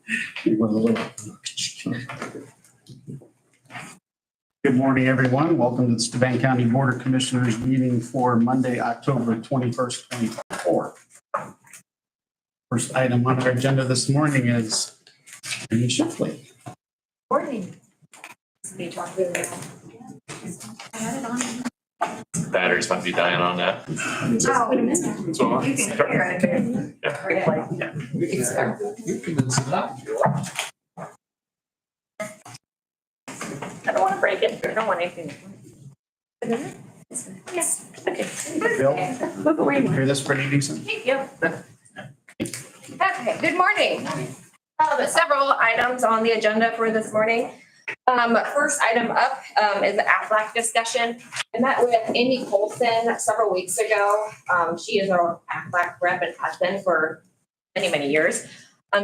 Good morning, everyone. Welcome to the Steuben County Board of Commissioners meeting for Monday, October 21st, 2024. First item on our agenda this morning is Amy Shipley. Morning. Batteries might be dying on that. Oh, wait a minute. What's going on? You can hear it. You can start. You can listen up. I don't want to break it. I don't want anything. Yes. Okay. Bill, Move away. hear this pretty decent? Yep. Okay, good morning. Several items on the agenda for this morning. First item up is the AFLAC discussion. I met with Amy Colson several weeks ago. She is our AFLAC rep and has been for many, many years.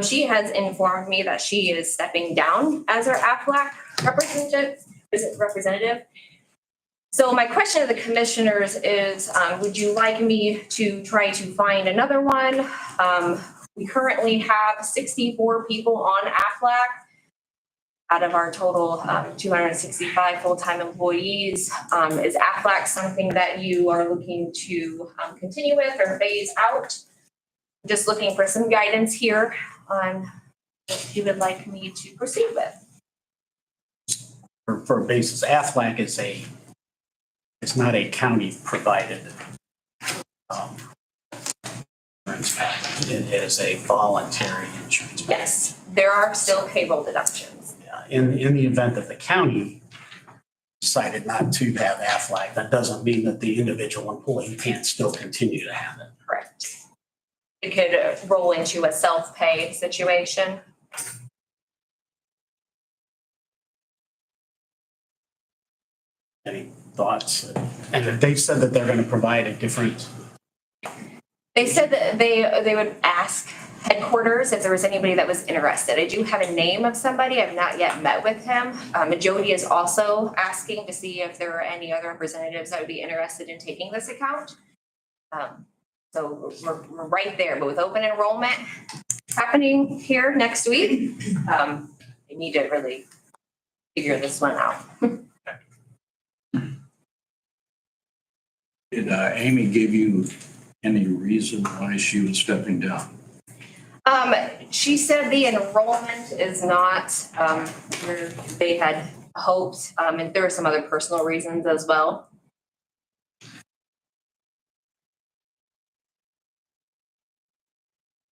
She has informed me that she is stepping down as our AFLAC representative. So my question to the commissioners is, would you like me to try to find another one? We currently have 64 people on AFLAC out of our total 265 full-time employees. Is AFLAC something that you are looking to continue with or phase out? Just looking for some guidance here on what you would like me to proceed with. For a basis, AFLAC is it's not a county provided insurance package. It is a voluntary insurance package. Yes, there are still payroll deductions. In the event that the county decided not to have AFLAC, that doesn't mean that the individual employee can't still continue to have it. Correct. It could roll into a self-pay situation. Any thoughts? And they said that they're going to provide a different. They said that they would ask headquarters if there was anybody that was interested. I do have a name of somebody. I've not yet met with him. Jody is also asking to see if there are any other representatives that would be interested in taking this account. So we're right there, but with open enrollment happening here next week, we need to really figure this one out. Did Amy give you any reason why she was stepping down? She said the enrollment is not where they had hoped, and there are some other personal reasons as well.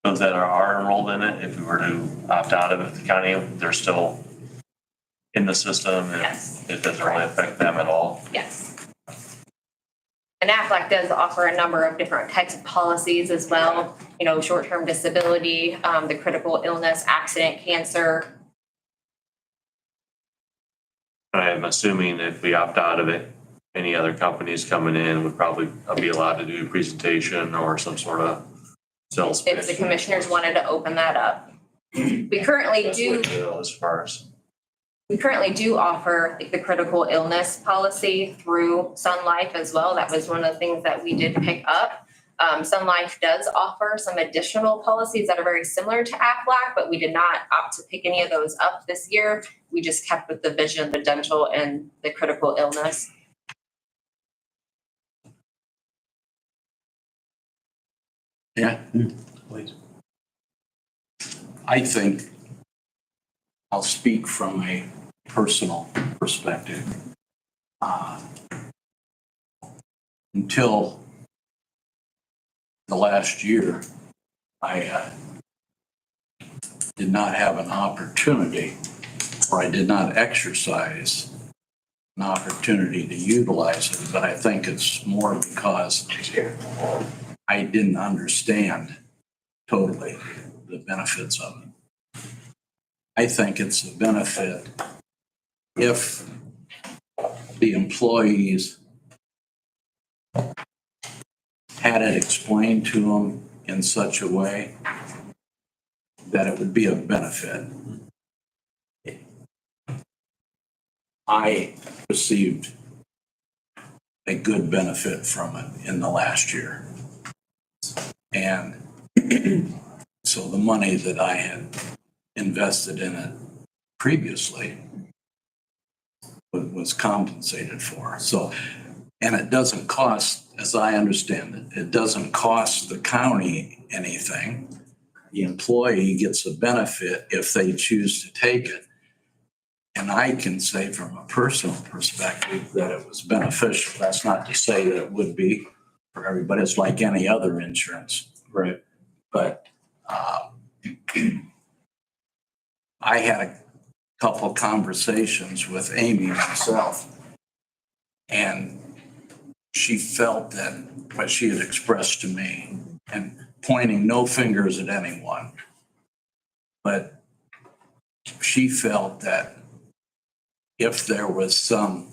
Those that are enrolled in it, if we were to opt out of it, the county, they're still in the system and Yes. it doesn't really affect them at all. Yes. And AFLAC does offer a number of different types of policies as well, you know, short-term disability, the critical illness, accident, cancer. I'm assuming if we opt out of it, any other companies coming in would probably be allowed to do a presentation or some sort of sales pitch. If the commissioners wanted to open that up. We currently That's do. what they do as far as. We currently do offer the critical illness policy through Sun Life as well. That was one of the things that we did pick up. Sun Life does offer some additional policies that are very similar to AFLAC, but we did not opt to pick any of those up this year. We just kept with the vision, the dental, and the critical illness. Yeah, Please. I think I'll speak from a personal perspective. Until the last year, I did not have an opportunity, or I did not exercise an opportunity to utilize it, but I think it's more because I didn't understand totally the benefits of it. I think it's a benefit if the employees had it explained to them in such a way that it would be a benefit. I received a good benefit from it in the last year. And so the money that I had invested in it previously was compensated for. So, and it doesn't cost, as I understand it, it doesn't cost the county anything. The employee gets a benefit if they choose to take it. And I can say from a personal perspective that it was beneficial. That's not to say that it would be for everybody. It's like any other insurance. Right. But I had a couple conversations with Amy myself, and she felt that what she had expressed to me, and pointing no fingers at anyone, but she felt that if there was some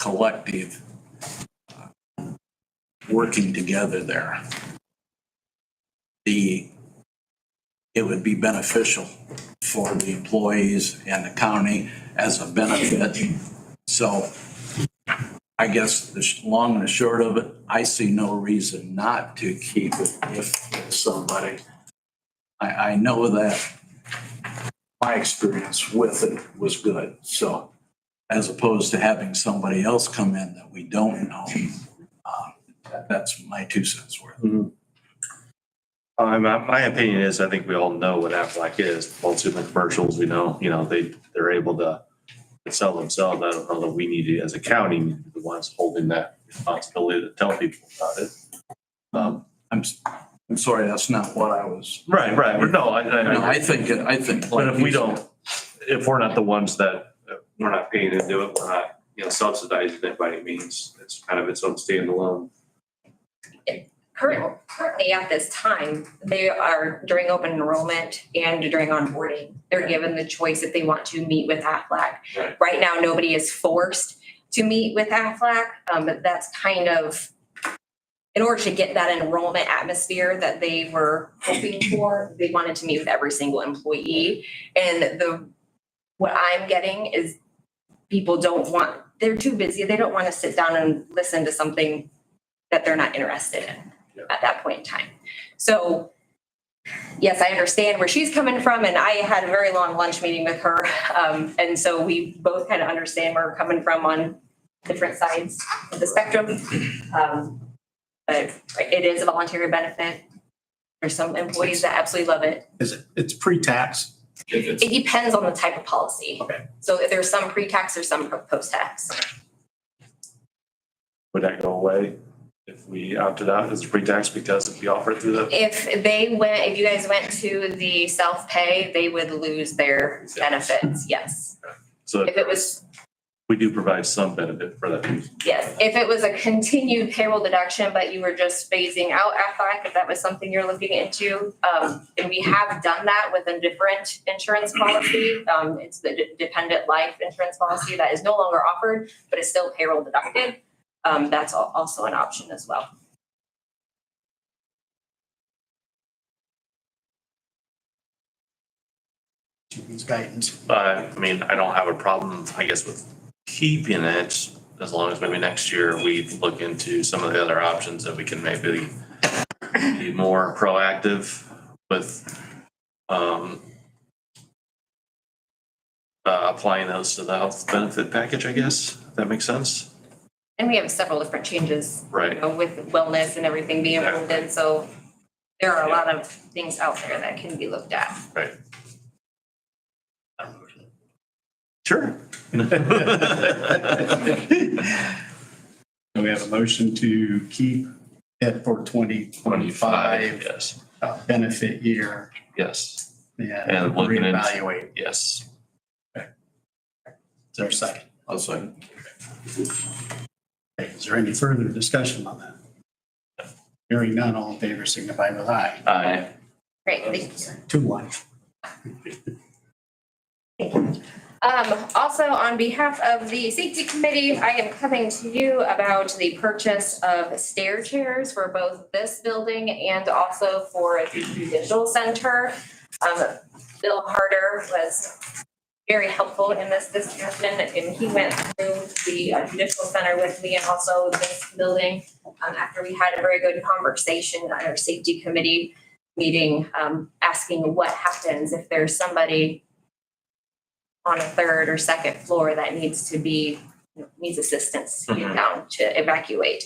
collective working together there, it would be beneficial for the employees and the county as a benefit. So I guess the long and the short of it, I see no reason not to keep it if somebody, I know that my experience with it was good. So as opposed to having somebody else come in that we don't know, that's my 2 cents worth. Mm-hmm. My opinion is, I think we all know what Aflac is. Both in the commercials, we know, they're able to sell themselves. I don't know that we need to, as a county, need to be the ones holding that responsibility to tell people about it. I'm sorry, that's not what I was. Right. No, I think. But if we're not the ones that, we're not paying to do it, we're not, subsidizing it by any means. It's kind of its own standalone. Currently at this time, they are during open enrollment and during onboarding. They're given the choice if they want to meet with Aflac. Right now, nobody is forced to meet with Aflac, but that's kind of, in order to get that enrollment atmosphere that they were hoping for, they wanted to meet with every single employee. And what I'm getting is people they're too busy. They don't want to sit down and listen to something that they're not interested in at that point in time. So yes, I understand where she's coming from, and I had a very long lunch meeting with her. And so we both kind of understand where we're coming from on different sides of the spectrum. But it is a voluntary benefit. There's some employees that absolutely love it. It's pre-tax? It depends on the type of policy. Okay. So if there's some pre-tax or some post-tax. Would that go away if we opted out as a pre-tax because if we offer it through the? If you guys went to the self-pay, they would lose their benefits, yes. So If it was, we do provide some benefit for that reason. yes, if it was a continued payroll deduction, but you were just phasing out Aflac, if that was something you're looking into, and we have done that with a different insurance policy. It's the dependent life insurance policy that is no longer offered, but it's still payroll deducted. That's also an option as well. Guidance. I don't have a problem, I guess, with keeping it as long as maybe next year we look into some of the other options that we can maybe be more proactive with applying those to the health benefit package, I guess, if that makes sense. And we have several different changes, Right. With wellness and everything being implemented. So there are a lot of things out there that can be looked at. Right. Sure. We have a motion to keep it for 2025 Yes. benefit year. Yes. Yeah. And looking into- reevaluate. Yes. Is there a second? I'll say. Okay, is there any further discussion on that? Hearing none, all in favor signify with aye. Aye. Great, thank you. 2-1. Thank you. Also, on behalf of the safety committee, I am coming to you about the purchase of stair chairs for both this building and also for the judicial center. Bill Harder was very helpful in this discussion, and he went through the judicial center with me and also this building after we had a very good conversation on our safety committee. meeting, asking what happens if there's somebody on a third or second floor that needs assistance to get down to evacuate.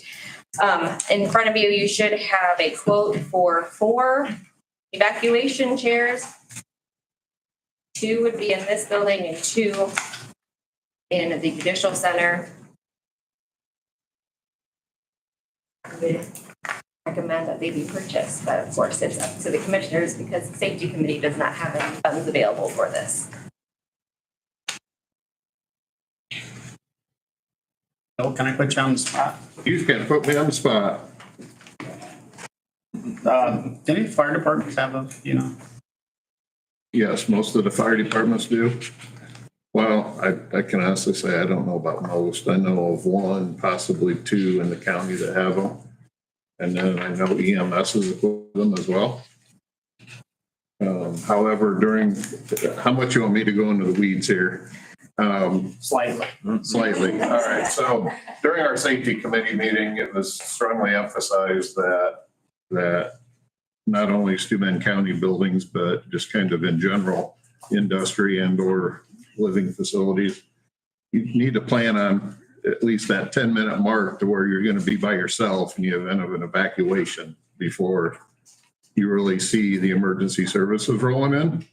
In front of you, you should have a quote for 4 evacuation chairs. 2 would be in this building and 2 in the Judicial Center. I would recommend that they be purchased, but of course it's up to the commissioners because the Safety Committee does not have any funds available for this. Bill, can I put you on the spot? You can put me on the spot. Any fire departments have Yes, most of the fire departments do. Well, I can honestly say I don't know about most. I know of 1, possibly 2 in the county that have them. And then I know EMS is with them as well. However, how much you want me to go into the weeds here? Slightly. Slightly. All right. So during our safety committee meeting, it was strongly emphasized that not only Steuben County buildings, but just kind of in general, industry and or living facilities, you need to plan on at least that 10-minute mark to where you're going to be by yourself in the event of an evacuation before you really see the emergency services rolling in.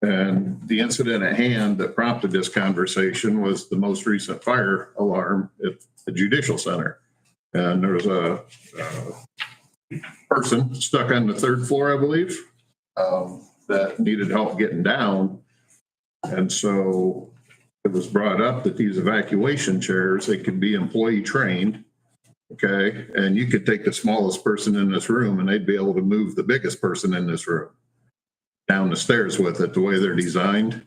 And the incident at hand that prompted this conversation was the most recent fire alarm at the Judicial Center. And there was a person stuck on the 3rd floor, I believe, that needed help getting down. And so it was brought up that these evacuation chairs, they could be employee trained. Okay. And you could take the smallest person in this room and they'd be able to move the biggest person in this room down the stairs with it, the way they're designed.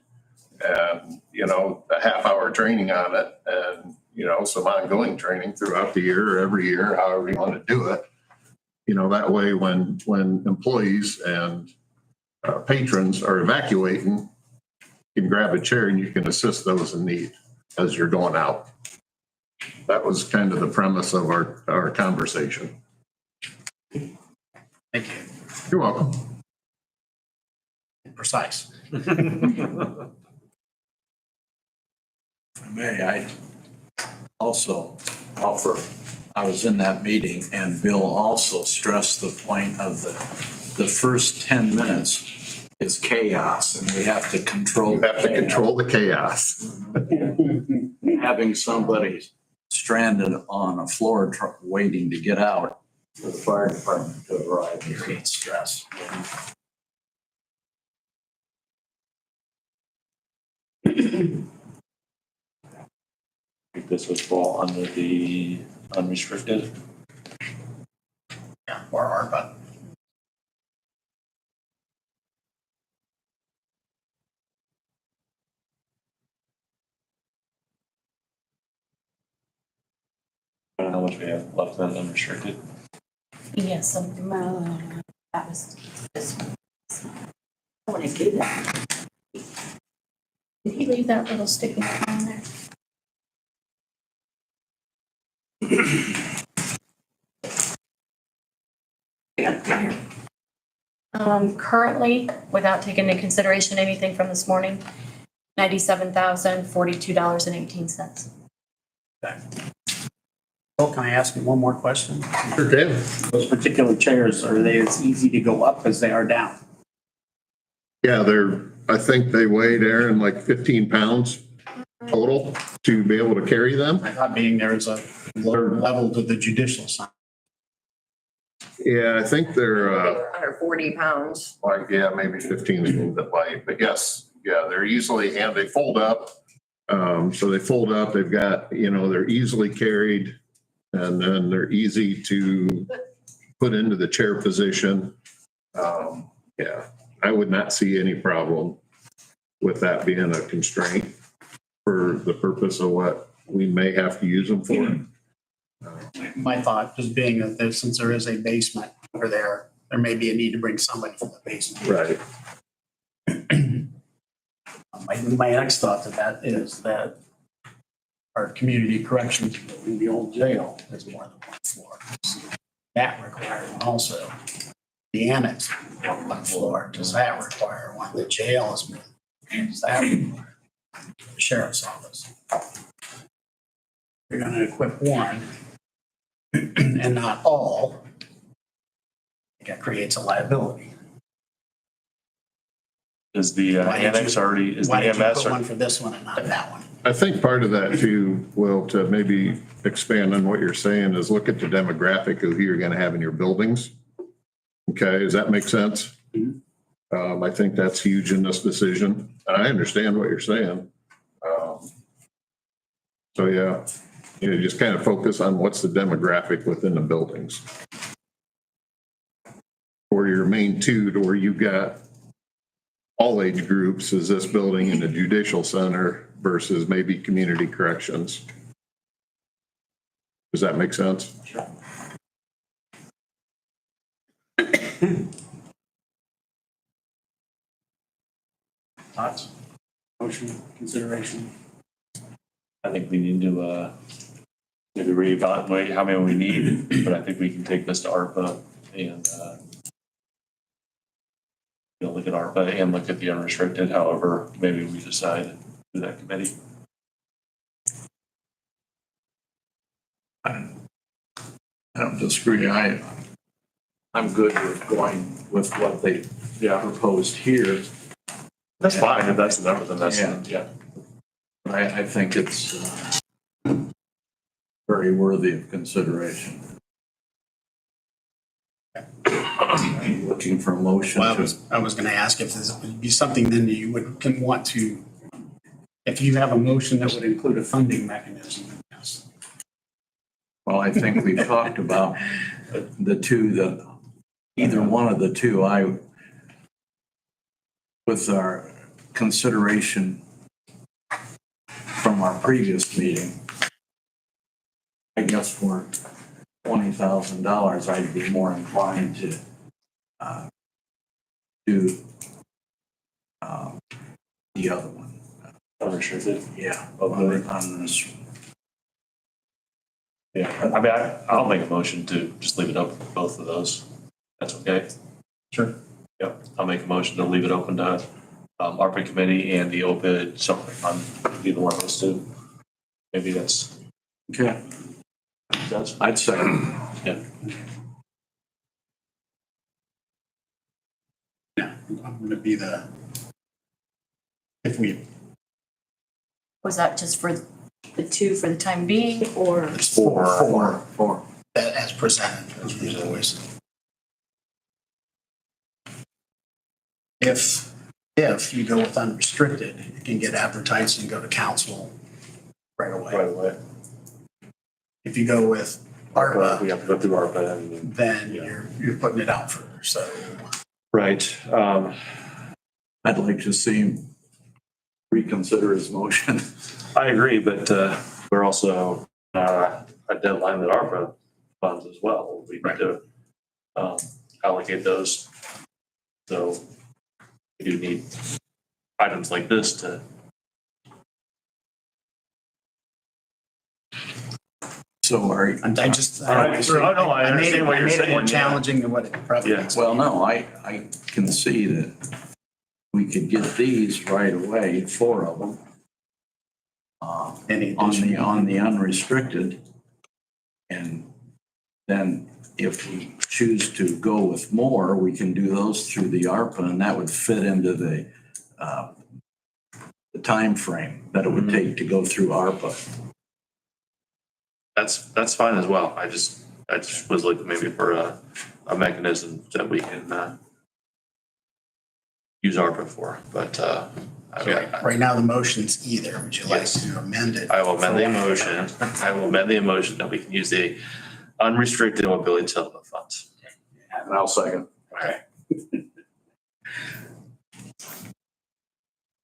And, a half-hour training on it and, some ongoing training throughout the year or every year, however you want to do it. That way when employees and patrons are evacuating, you can grab a chair and you can assist those in need as you're going out. That was kind of the premise of our conversation. Thank you. You're welcome. Precise. If I may, I also offer, I was in that meeting and Bill also stressed the point of the first 10 minutes is chaos and we have to control. You have to control the chaos. Having somebody stranded on a floor waiting to get out for the fire department to arrive creates stress. I think this would fall under the unrestricted. Yeah, or ARPA. I don't know how much we have left in unrestricted. Yes, so, that was this one. I want to do that. Did he leave that little sticky note on there? Currently, without taking into consideration anything from this morning, $97,042.18. Okay. Bill, can I ask you one more question? Sure can. Those particular chairs, are they as easy to go up as they are down? Yeah, I think they weighed Aaron like 15 pounds total to be able to carry them. I thought being there is a lower level to the Judicial Center. Yeah, I think they're They were under 40 pounds. like, yeah, maybe 15 is a little bit light, but yes, yeah, they're easily, and they fold up. So they fold up, they've got, they're easily carried and then they're easy to put into the chair position. Yeah, I would not see any problem with that being a constraint for the purpose of what we may have to use them for. My thought just being that since there is a basement over there, there may be a need to bring somebody from the basement. Right. My next thought to that is that our community corrections building, the old jail, is more than one floor. That requirement also. The annex one floor, does that require one? The jail is, does that require? The sheriff's office. You're gonna equip one and not all. That creates a liability. Is the Why did annex you- already, is the Why did you EMS? put one for this one and not that one? I think part of that too, Will, to maybe expand on what you're saying is look at the demographic of who you're gonna have in your buildings. Okay, does that make sense? I think that's huge in this decision, and I understand what you're saying. So yeah, just kind of focus on what's the demographic within the buildings. Or your main two, to where you got all age groups, is this building in the judicial center versus maybe community corrections? Does that make sense? Sure. Thoughts? Motion, consideration? I think we need to, maybe reevaluate how many we need, but I think we can take this to ARPA and, look at ARPA and look at the unrestricted, however, maybe we decide through that committee. I don't disagree. I'm good with going with what they proposed here. That's fine, if that's the number, then that's, Yeah. yeah. But I think it's very worthy of consideration. I'm looking for a motion Well, to, I was gonna ask if this would be something then that you can want to, if you have a motion that would include a funding mechanism, yes. well, I think we've talked about the two, either one of the two, with our consideration from our previous meeting, I guess for $20,000, I'd be more inclined to do the other one. Unrestricted. Yeah. Okay. On this. Yeah, I mean, I'll make a motion to just leave it open for both of those. That's okay? Sure. Yep, I'll make a motion to leave it open to ARPA committee and the opioid supplement fund, either one of those two. Maybe that's, Okay. I'd say. yeah. Yeah, I'm gonna be if we, Was that just for the two for the time being, or? it's Four. Four. as presented, as we always. If you go with unrestricted, it can get advertised and go to council right away. Right away. If you go with ARPA, We have to go through ARPA and. then Yeah. you're putting it out further, so. Right, I'd like to see him reconsider his motion. I agree, but we're also a deadline with ARPA funds as well. We need to allocate those. So we do need items like this to. So are, I I understand what you're I made it more saying, yeah. challenging than what it probably Yeah. is. well, no, I can see that we could get these right away, 4 of them. Any On additional- the unrestricted. And then if we choose to go with more, we can do those through the ARPA, and that would fit into the timeframe that it would take to go through ARPA. That's fine as well. I just was looking maybe for a mechanism that we can use ARPA for, but I mean, Right now, the motion's either. Would you like Yes. to amend it? I will amend the for one or motion. I will amend the motion that we can use the unrestricted mobility settlement funds. And I'll second. Okay.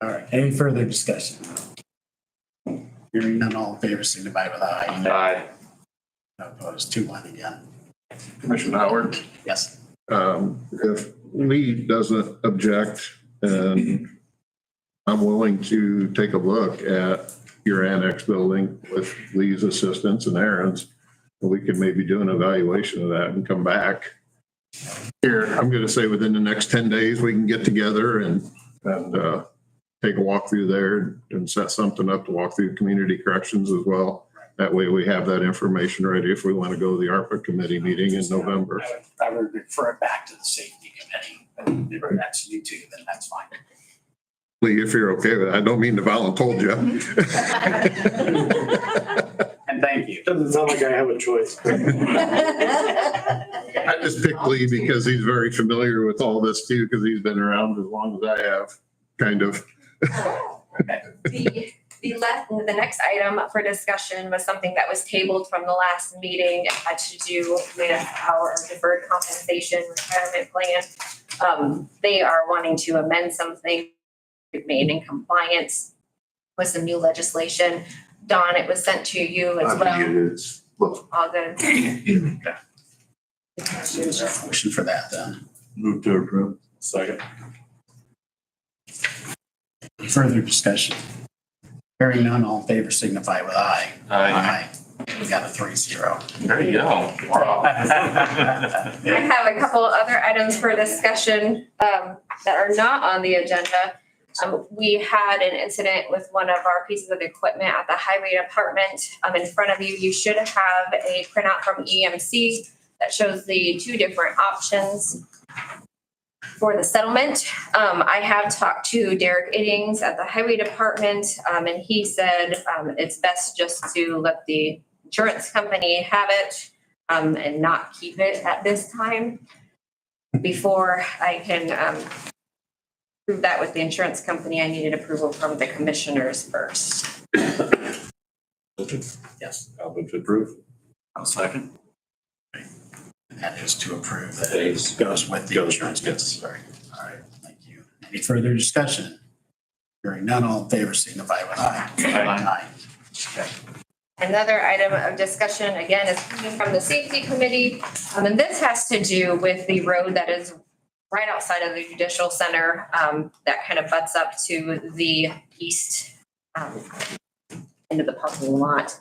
All right, any further discussion? Hearing none, all in favor, signify with aye. Aye. No opposed, 2-1 again. Commissioner Howard, Yes. if Lee doesn't object, and I'm willing to take a look at your annex building with Lee's assistance and Aaron's, and we can maybe do an evaluation of that and come back Here, I'm gonna say within the next 10 days, we can get together and take a walk through there and set something up to walk through community corrections as well. That way we have that information ready if we want to go to the ARPA committee meeting in November. I would refer it back to the safety committee. If that's you too, then that's fine. Lee, if you're okay with it, I don't mean to voluntold you. And thank you. Doesn't sound like I have a choice. I just picked Lee because he's very familiar with all this too, because he's been around as long as I have, kind of. The next item for discussion was something that was tabled from the last meeting. It had to do with our deferred compensation retirement plan. They are wanting to amend something made in compliance with some new legislation. Don, it was sent to you as well. All good. Is there a motion for that then? Move to approve. Second. Further discussion? Hearing none, all in favor signify with aye. Aye. We got a 3-0. There you go. I have a couple other items for discussion that are not on the agenda. We had an incident with one of our pieces of equipment at the highway department. In front of you, you should have a printout from EMC that shows the two different options for the settlement. I have talked to Derek Iddings at the highway department, and he said it's best just to let the insurance company have it and not keep it at this time. Before I can prove that with the insurance company, I needed approval from the commissioners first. Yes, I'll move to approve. I'll second. that is to approve. That goes with the insurance. Yes. Sorry. All right, thank you. Any further discussion? Hearing none, all in favor signify with aye. Aye. Okay. Another item of discussion, again, is coming from the safety committee. And this has to do with the road that is right outside of the judicial center that kind of butts up to the east end of the parking lot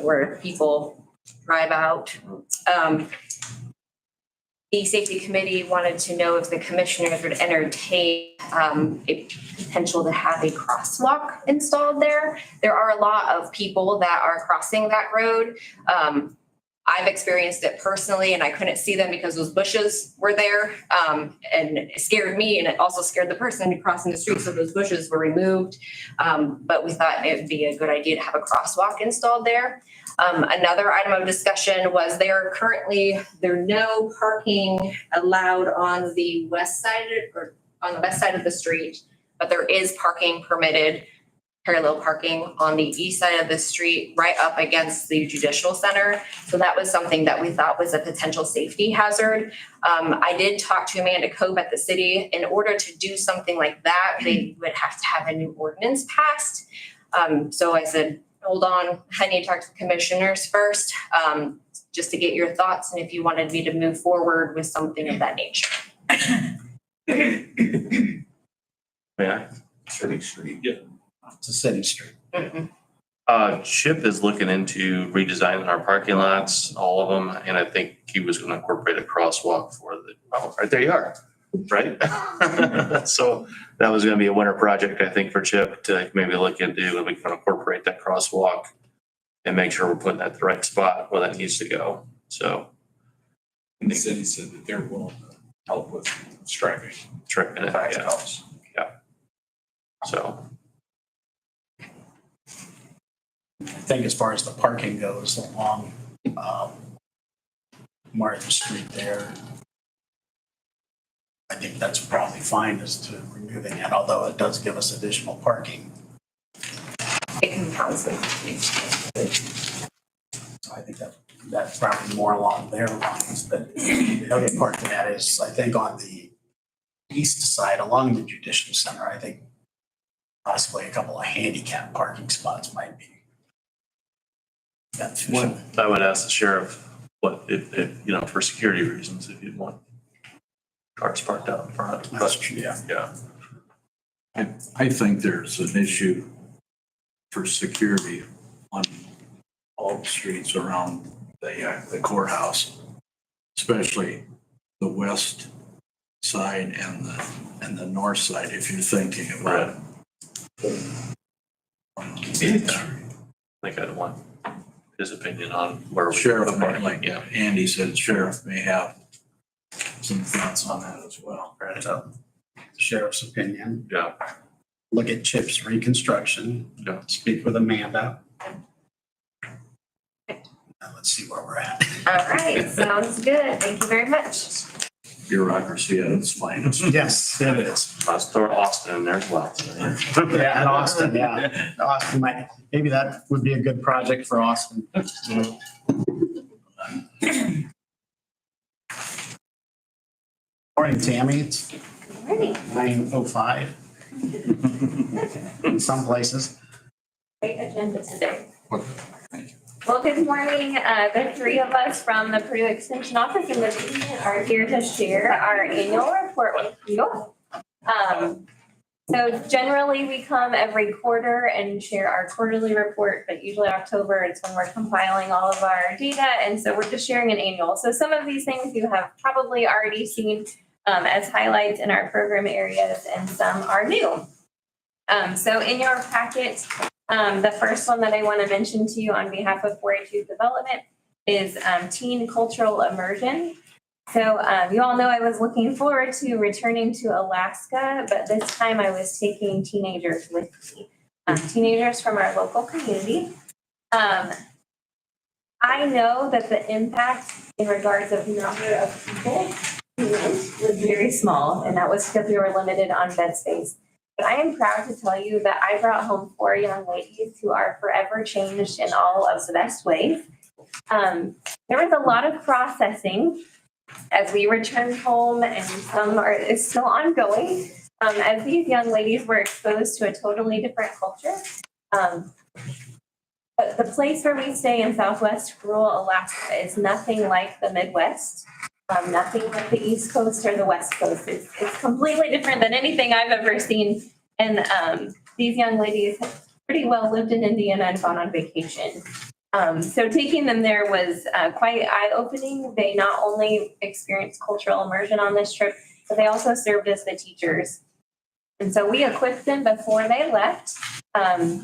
where people drive out. The safety committee wanted to know if the commissioners would entertain a potential to have a crosswalk installed there. There are a lot of people that are crossing that road. I've experienced it personally and I couldn't see them because those bushes were there. And it scared me and it also scared the person crossing the street. So those bushes were removed. But we thought it would be a good idea to have a crosswalk installed there. Another item of discussion was there are no parking allowed on the west side of the street, but there is parking permitted, parallel parking on the east side of the street, right up against the judicial center. So that was something that we thought was a potential safety hazard. I did talk to Amanda Cobe at the city. In order to do something like that, they would have to have a new ordinance passed. So I said, hold on, I need to talk to the commissioners first, just to get your thoughts and if you wanted me to move forward with something of that nature. May I? City Street. Yeah. It's a city street. Chip is looking into redesigning our parking lots, all of them, and I think he was gonna incorporate a crosswalk for right there you are, right? So that was gonna be a winter project, I think, for Chip to maybe look into, and we can incorporate that crosswalk and make sure we're putting it at the right spot where that needs to go, so. And the city said that they're willing to help with striping. Tripping it, Back yeah, house. so. I think as far as the parking goes along Martha Street there, I think that's probably fine as to removing it, although it does give us additional parking. It compounds the So I think that's probably more along their lines, but the other part of that is, I think on the east side along the judicial center, I think possibly a couple of handicap parking spots might be beneficial. I would ask the sheriff what, if, for security reasons, if you'd want cars parked out in front. That's true, yeah. Yeah. I think there's an issue for security on all the streets around the courthouse, especially the west side and the north side, if you're thinking about it. I think I'd want his opinion on where we. Sheriff, like Andy said, sheriff may have some thoughts on that as well. Right, So the sheriff's opinion, yeah, look at CHIP's reconstruction, yeah. speak with Amanda. Now let's see where we're at. All right, sounds good. Thank you very much. Bureaucracy at its finest. Yes, it is. Let's throw Austin in there as well. Yeah, and Austin, yeah. Austin might, maybe that would be a good project for Austin. Morning, Tammy. It's Ready. 9:05 in some places. Great agenda today. Well, good morning. The three of us from the Purdue Extension Office and the department are here to share our annual report with you. So generally, we come every quarter and share our quarterly report, but usually October is when we're compiling all of our data, and so we're just sharing an annual. So some of these things you have probably already seen as highlights in our program areas, and some are new. So in your packet, the first one that I want to mention to you on behalf of 4-H Youth Development is teen cultural immersion. So you all know I was looking forward to returning to Alaska, but this time I was taking teenagers with me, teenagers from our local community. I know that the impact in regards of number of people who went was very small, and that was because we were limited on bed space. But I am proud to tell you that I brought home 4 young ladies who are forever changed in all of the best ways. There was a lot of processing as we returned home, and some is still ongoing, as these young ladies were exposed to a totally different culture. But the place where we stay in Southwest rural Alaska is nothing like the Midwest, nothing like the East Coast or the West Coast. It's completely different than anything I've ever seen. And these young ladies have pretty well lived in Indiana and gone on vacation. So taking them there was quite eye-opening. They not only experienced cultural immersion on this trip, but they also served as the teachers. And so we equipped them before they left,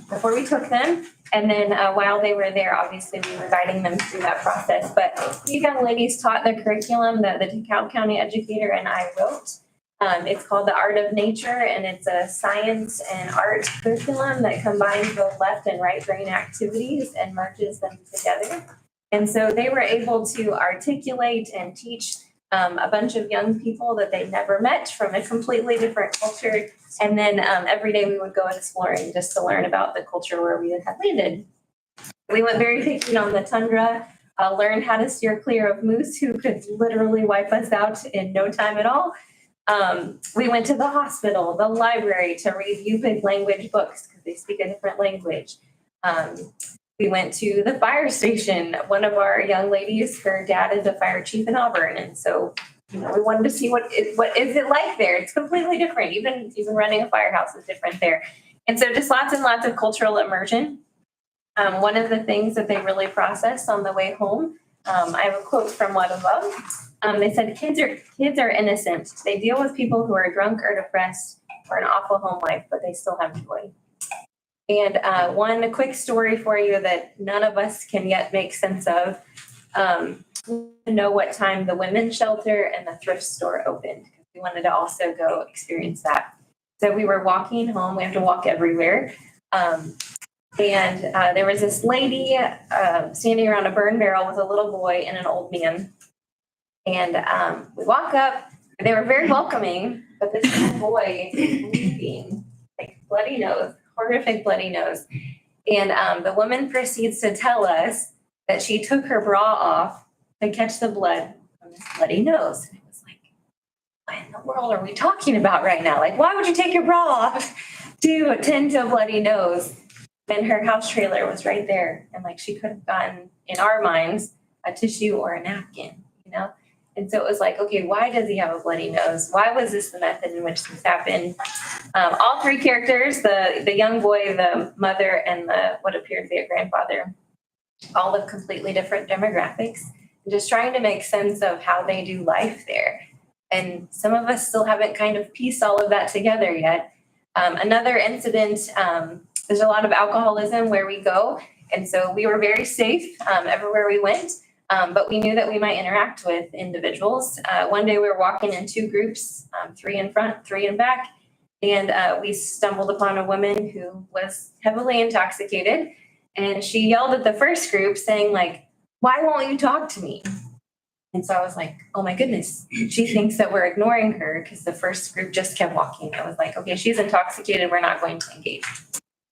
before we took them. And then while they were there, obviously we were guiding them through that process. But these young ladies taught the curriculum that the DeKalb County educator and I wrote. It's called The Art of Nature, and it's a science and art curriculum that combines both left and right brain activities and merges them together. And so they were able to articulate and teach a bunch of young people that they'd never met from a completely different culture. And then every day we would go exploring just to learn about the culture where we had landed. We went very hiking on the tundra, learned how to steer clear of moose who could literally wipe us out in no time at all. We went to the hospital, the library to read Yupik language books because they speak a different language. We went to the fire station. One of our young ladies, her dad is a fire chief in Auburn. And so, we wanted to see what is it like there. It's completely different. Even running a firehouse is different there. And so just lots and lots of cultural immersion. One of the things that they really processed on the way home, I have a quote from one of them. They said, kids are innocent. They deal with people who are drunk or depressed or an awful home life, but they still have joy. And one quick story for you that none of us can yet make sense of. Know what time the women's shelter and the thrift store opened. We wanted to also go experience that. So we were walking home. We have to walk everywhere. And there was this lady standing around a burn barrel with a little boy and an old man. And we walk up, they were very welcoming, but this little boy is bleeding, like bloody nose, horrific bloody nose. And the woman proceeds to tell us that she took her bra off to catch the blood from this bloody nose. And it was like, what in the world are we talking about right now? Like, why would you take your bra off to tend to a bloody nose? And her house trailer was right there. And like, she could have gotten, in our minds, a tissue or a napkin, And so it was like, okay, why does he have a bloody nose? Why was this the method in which this happened? All three characters, the young boy, the mother, and what appeared to be a grandfather, all of completely different demographics. just trying to make sense of how they do life there. And some of us still haven't kind of pieced all of that together yet. Another incident, there's a lot of alcoholism where we go. And so we were very safe everywhere we went, but we knew that we might interact with individuals. One day we were walking in two groups, 3 in front, 3 in back, and we stumbled upon a woman who was heavily intoxicated. And she yelled at the first group saying like, "Why won't you talk to me?" And so I was like, oh my goodness, she thinks that we're ignoring her because the first group just kept walking. I was like, okay, she's intoxicated. We're not going to engage.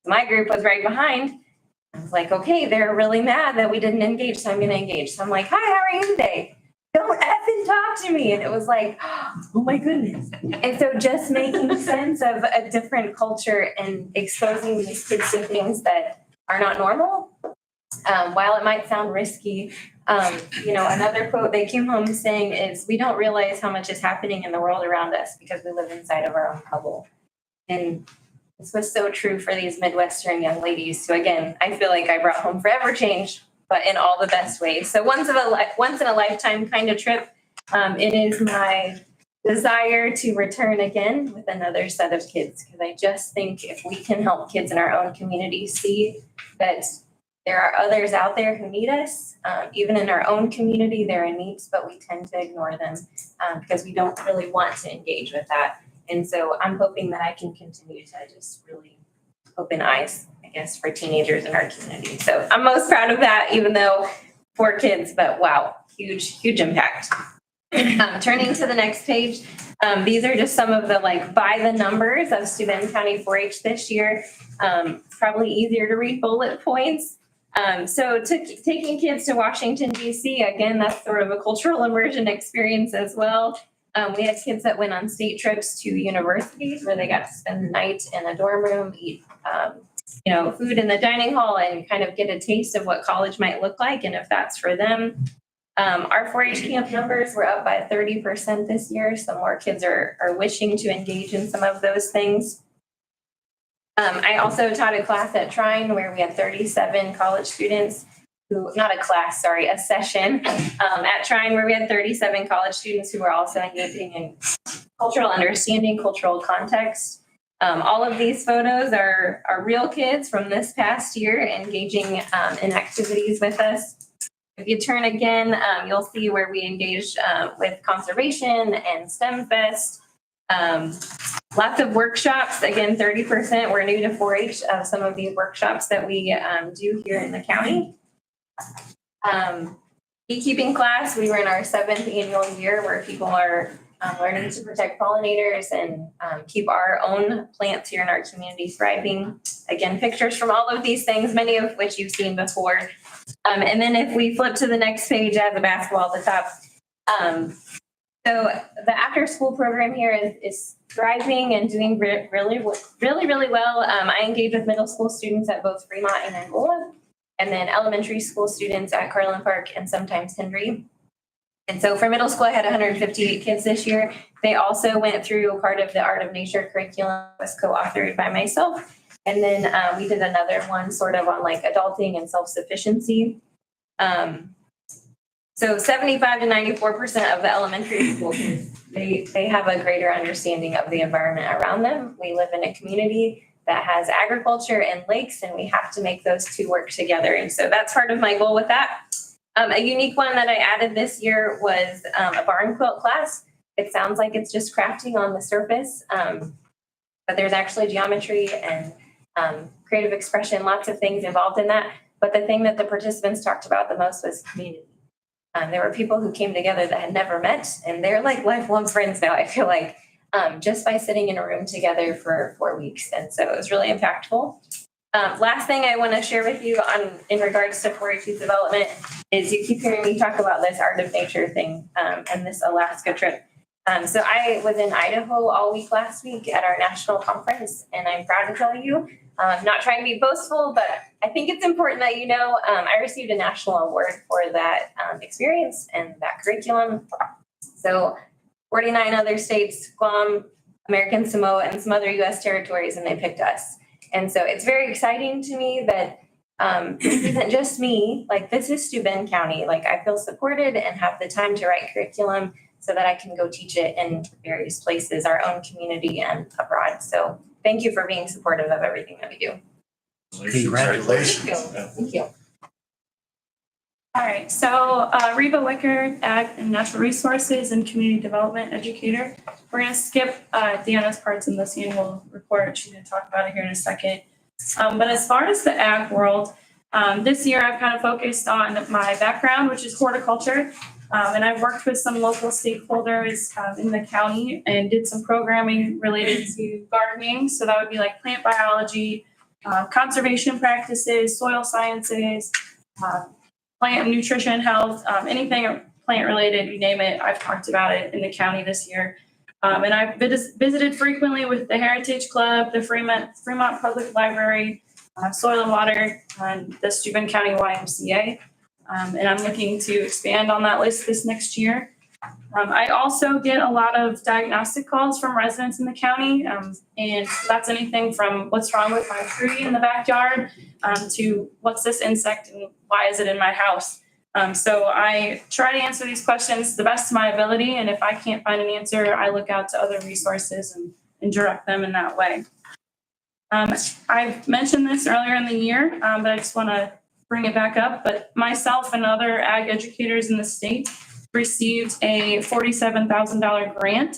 My group was right behind. I was like, okay, they're really mad that we didn't engage, so I'm going to engage. So I'm like, hi, how are you today? Don't effing talk to me. And it was like, oh my goodness. And so just making sense of a different culture and exposing these kids to things that are not normal. While it might sound risky, another quote they came home saying is, we don't realize how much is happening in the world around us because we live inside of our own bubble. And this was so true for these Midwestern young ladies. So again, I feel like I brought home forever change, but in all the best ways. So once in a lifetime kind of trip. It is my desire to return again with another set of kids, because I just think if we can help kids in our own community see that there are others out there who need us. Even in our own community, there are needs, but we tend to ignore them because we don't really want to engage with that. And so I'm hoping that I can continue to just really open eyes, I guess, for teenagers in our community. So I'm most proud of that, even though 4 kids, but wow, huge, huge impact. Turning to the next page, these are just some of the by the numbers of Steuben County 4-H this year. Probably easier to read bullet points. Taking kids to Washington, D.C., again, that's sort of a cultural immersion experience as well. We had kids that went on state trips to universities where they got to spend the night in a dorm room, eat, food in the dining hall, and kind of get a taste of what college might look like and if that's for them. Our 4-H camp numbers were up by 30% this year, so more kids are wishing to engage in some of those things. I also taught a class at Trine where we had 37 college students a session at Trine where we had 37 college students who were also engaging in cultural understanding, cultural context. All of these photos are real kids from this past year engaging in activities with us. If you turn again, you'll see where we engaged with conservation and STEM Fest. Lots of workshops. Again, 30% were new to 4-H of some of these workshops that we do here in the county. Beekeeping class, we were in our 7th annual year where people are learning to protect pollinators and keep our own plants here in our community thriving. Again, pictures from all of these things, many of which you've seen before. And then if we flip to the next page, I have the basketball at the top. So the after school program here is thriving and doing really well. I engage with middle school students at both Fremont and Angola, and then elementary school students at Carlin Park and sometimes Henry. And so for middle school, I had 158 kids this year. They also went through part of the Art of Nature curriculum, was co-authored by myself. And then we did another one sort of on adulting and self-sufficiency. So 75 to 94% of the elementary school kids, they have a greater understanding of the environment around them. We live in a community that has agriculture and lakes, and we have to make those two work together. And so that's part of my goal with that. A unique one that I added this year was a barn quilt class. It sounds like it's just crafting on the surface, but there's actually geometry and creative expression, lots of things involved in that. But the thing that the participants talked about the most was community. There were people who came together that had never met, and they're lifelong friends now, I feel like, just by sitting in a room together for 4 weeks. And so it was really impactful. Last thing I want to share with you in regards to 4-H youth development is you keep hearing me talk about this Art of Nature thing and this Alaska trip. So I was in Idaho all week last week at our national conference, and I'm proud to tell you, not trying to be boastful, but I think it's important that you know I received a national award for that experience and that curriculum. So 49 other states, Guam, American Samoa, and some other U.S. territories, and they picked us. And so it's very exciting to me that This isn't just me, like this is Steuben County. Like I feel supported and have the time to write curriculum so that I can go teach it in various places, our own community and abroad. So thank you for being supportive of everything that we do. Congratulations. Thank you. All right, so Reba Wicker, Ag and Natural Resources and Community Development Educator. We're gonna skip Deanna's parts in this annual report. She's gonna talk about it here in a second. But as far as the ag world, this year I've kind of focused on my background, which is horticulture. And I've worked with some local stakeholders in the county and did some programming related to gardening. So that would be like plant biology, conservation practices, soil sciences, plant nutrition, health, anything plant related, you name it, I've talked about it in the county this year. And I've visited frequently with the Heritage Club, the Fremont Public Library, Soil and Water, and the Steuben County YMCA. And I'm looking to expand on that list this next year. I also get a lot of diagnostic calls from residents in the county. And that's anything from what's wrong with my tree in the backyard to what's this insect and why is it in my house? So I try to answer these questions to the best of my ability. And if I can't find an answer, I look out to other resources and direct them in that way. I've mentioned this earlier in the year, but I just want to bring it back up. But myself and other ag educators in the state received a $47,000 grant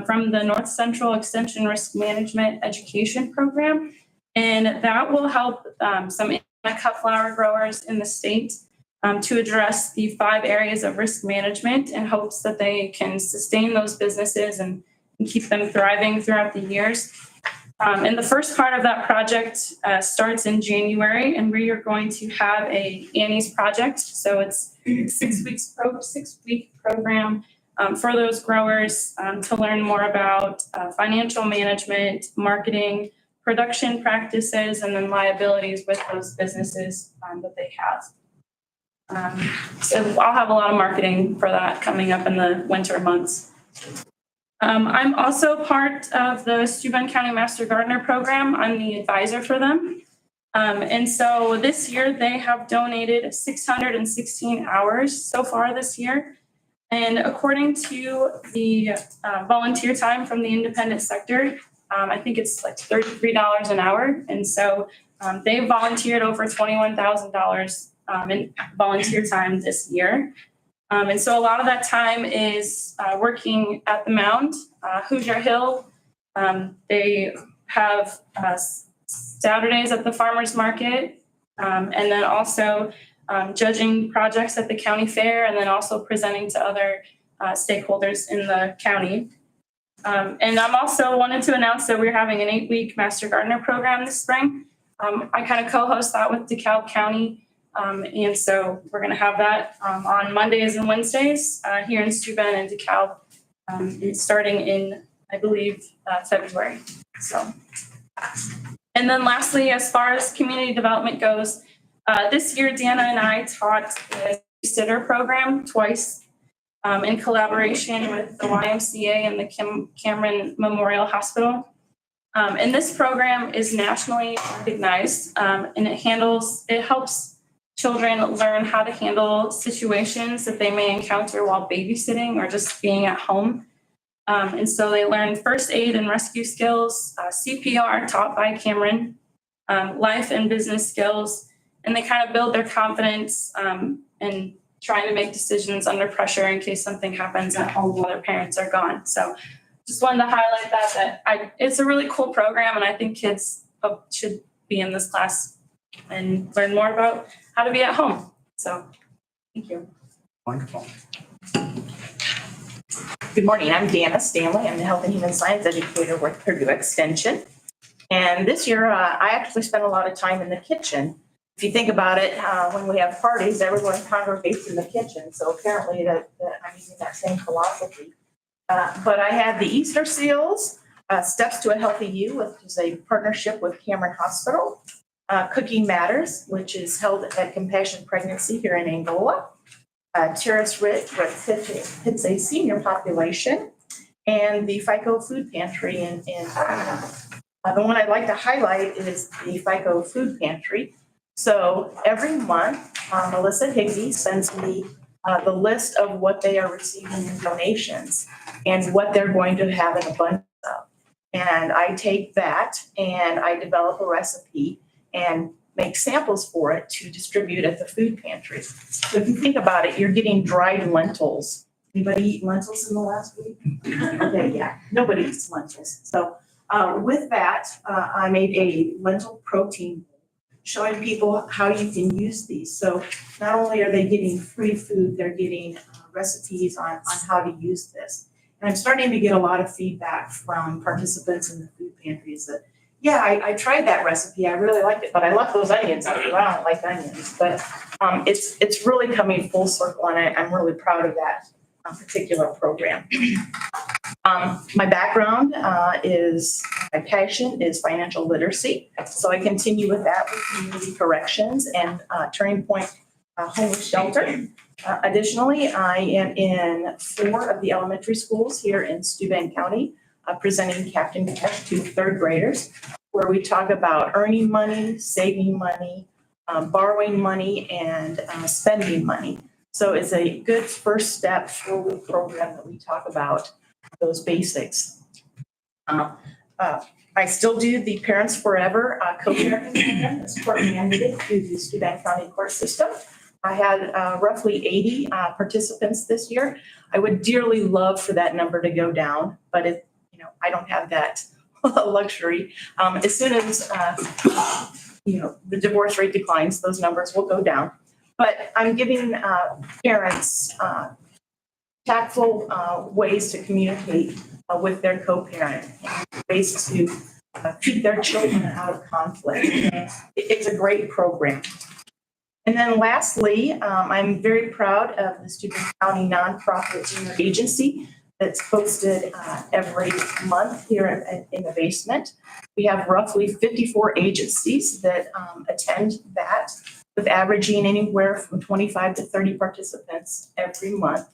from the North Central Extension Risk Management Education Program. And that will help some cut flower growers in the state to address the 5 areas of risk management in hopes that they can sustain those businesses and keep them thriving throughout the years. And the first part of that project starts in January, and we are going to have a Annie's project. So it's 6-week program for those growers to learn more about financial management, marketing, production practices, and then liabilities with those businesses that they have. So I'll have a lot of marketing for that coming up in the winter months. I'm also part of the Steuben County Master Gardener Program. I'm the advisor for them. And so this year they have donated 616 hours so far this year. And according to the volunteer time from the independent sector, I think it's like $33 an hour. And so they volunteered over $21,000 in volunteer time this year. And so a lot of that time is working at the mound, Hoosier Hill. They have Saturdays at the farmer's market, and then also judging projects at the county fair, and then also presenting to other stakeholders in the county. And I'm also wanted to announce that we're having an 8-week Master Gardener program this spring. I kind of co-host that with DeKalb County. And so we're going to have that on Mondays and Wednesdays here in Steuben and DeKalb, starting in, I believe, February. So, and then lastly, as far as community development goes, this year, Deanna and I taught the sitter program twice in collaboration with the YMCA and the Cameron Memorial Hospital. And this program is nationally recognized, and it helps children learn how to handle situations that they may encounter while babysitting or just being at home. And so they learn first aid and rescue skills, CPR taught by Cameron, life and business skills, and they kind of build their confidence in trying to make decisions under pressure in case something happens at home while their parents are gone. So just wanted to highlight that it's a really cool program, and I think kids should be in this class and learn more about how to be at home. So, thank you. Wonderful. Good morning, I'm Deanna Stanley. I'm the Health and Human Science Educator with Purdue Extension. And this year, I actually spent a lot of time in the kitchen. If you think about it, when we have parties, everyone congregates in the kitchen. So apparently that I'm using that same philosophy. But I had the Easter Seals, Steps to a Healthy You, which is a partnership with Cameron Hospital. Cooking Matters, which is held at Compassion Pregnancy here in Angola. Terrace Ridge, which hits a senior population, and the FICO Food Pantry in Canada. The one I'd like to highlight is the FICO Food Pantry. So every month, Melissa Higbee sends me the list of what they are receiving in donations and what they're going to have an abundance of. And I take that and I develop a recipe and make samples for it to distribute at the food pantry. So if you think about it, you're getting dried lentils. Anybody eat lentils in the last week? Okay, yeah, nobody eats lentils. So with that, I made a lentil protein bowl, showing people how you can use these. So not only are they getting free food, they're getting recipes on how to use this. And I'm starting to get a lot of feedback from participants in the food pantries that, yeah, I tried that recipe, I really liked it, but I left those onions out. Well, I don't like onions, but it's really coming full circle, and I'm really proud of that particular program. My background my passion is financial literacy. So I continue with that with community corrections and Turning Point Homeless Shelter. Additionally, I am in 4 of the elementary schools here in Steuben County, presenting Captain Cash to 3rd graders, where we talk about earning money, saving money, borrowing money, and spending money. So it's a good first step forward program that we talk about those basics. I still do the Parents Forever co-parenting program that's court mandated through the Steuben County court system. I had roughly 80 participants this year. I would dearly love for that number to go down, but I don't have that luxury. As soon as the divorce rate declines, those numbers will go down. But I'm giving parents tactful ways to communicate with their co-parent, ways to keep their children out of conflict. It's a great program. And then lastly, I'm very proud of the Steuben County nonprofit agency that's posted every month here in the basement. We have roughly 54 agencies that attend that, with averaging anywhere from 25 to 30 participants every month.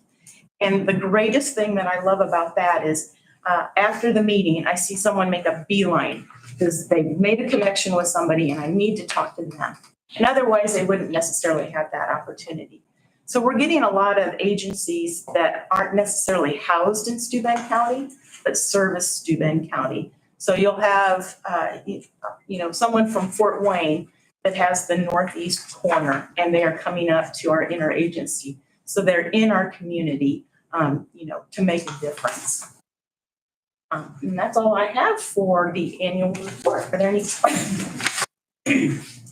And the greatest thing that I love about that is after the meeting, I see someone make a beeline because they've made a connection with somebody and I need to talk to them. And otherwise, they wouldn't necessarily have that opportunity. So we're getting a lot of agencies that aren't necessarily housed in Steuben County, but service Steuben County. So you'll have, someone from Fort Wayne that has the northeast corner, and they are coming up to our interagency. So they're in our community, to make a difference. And that's all I have for the annual report. Are there any questions?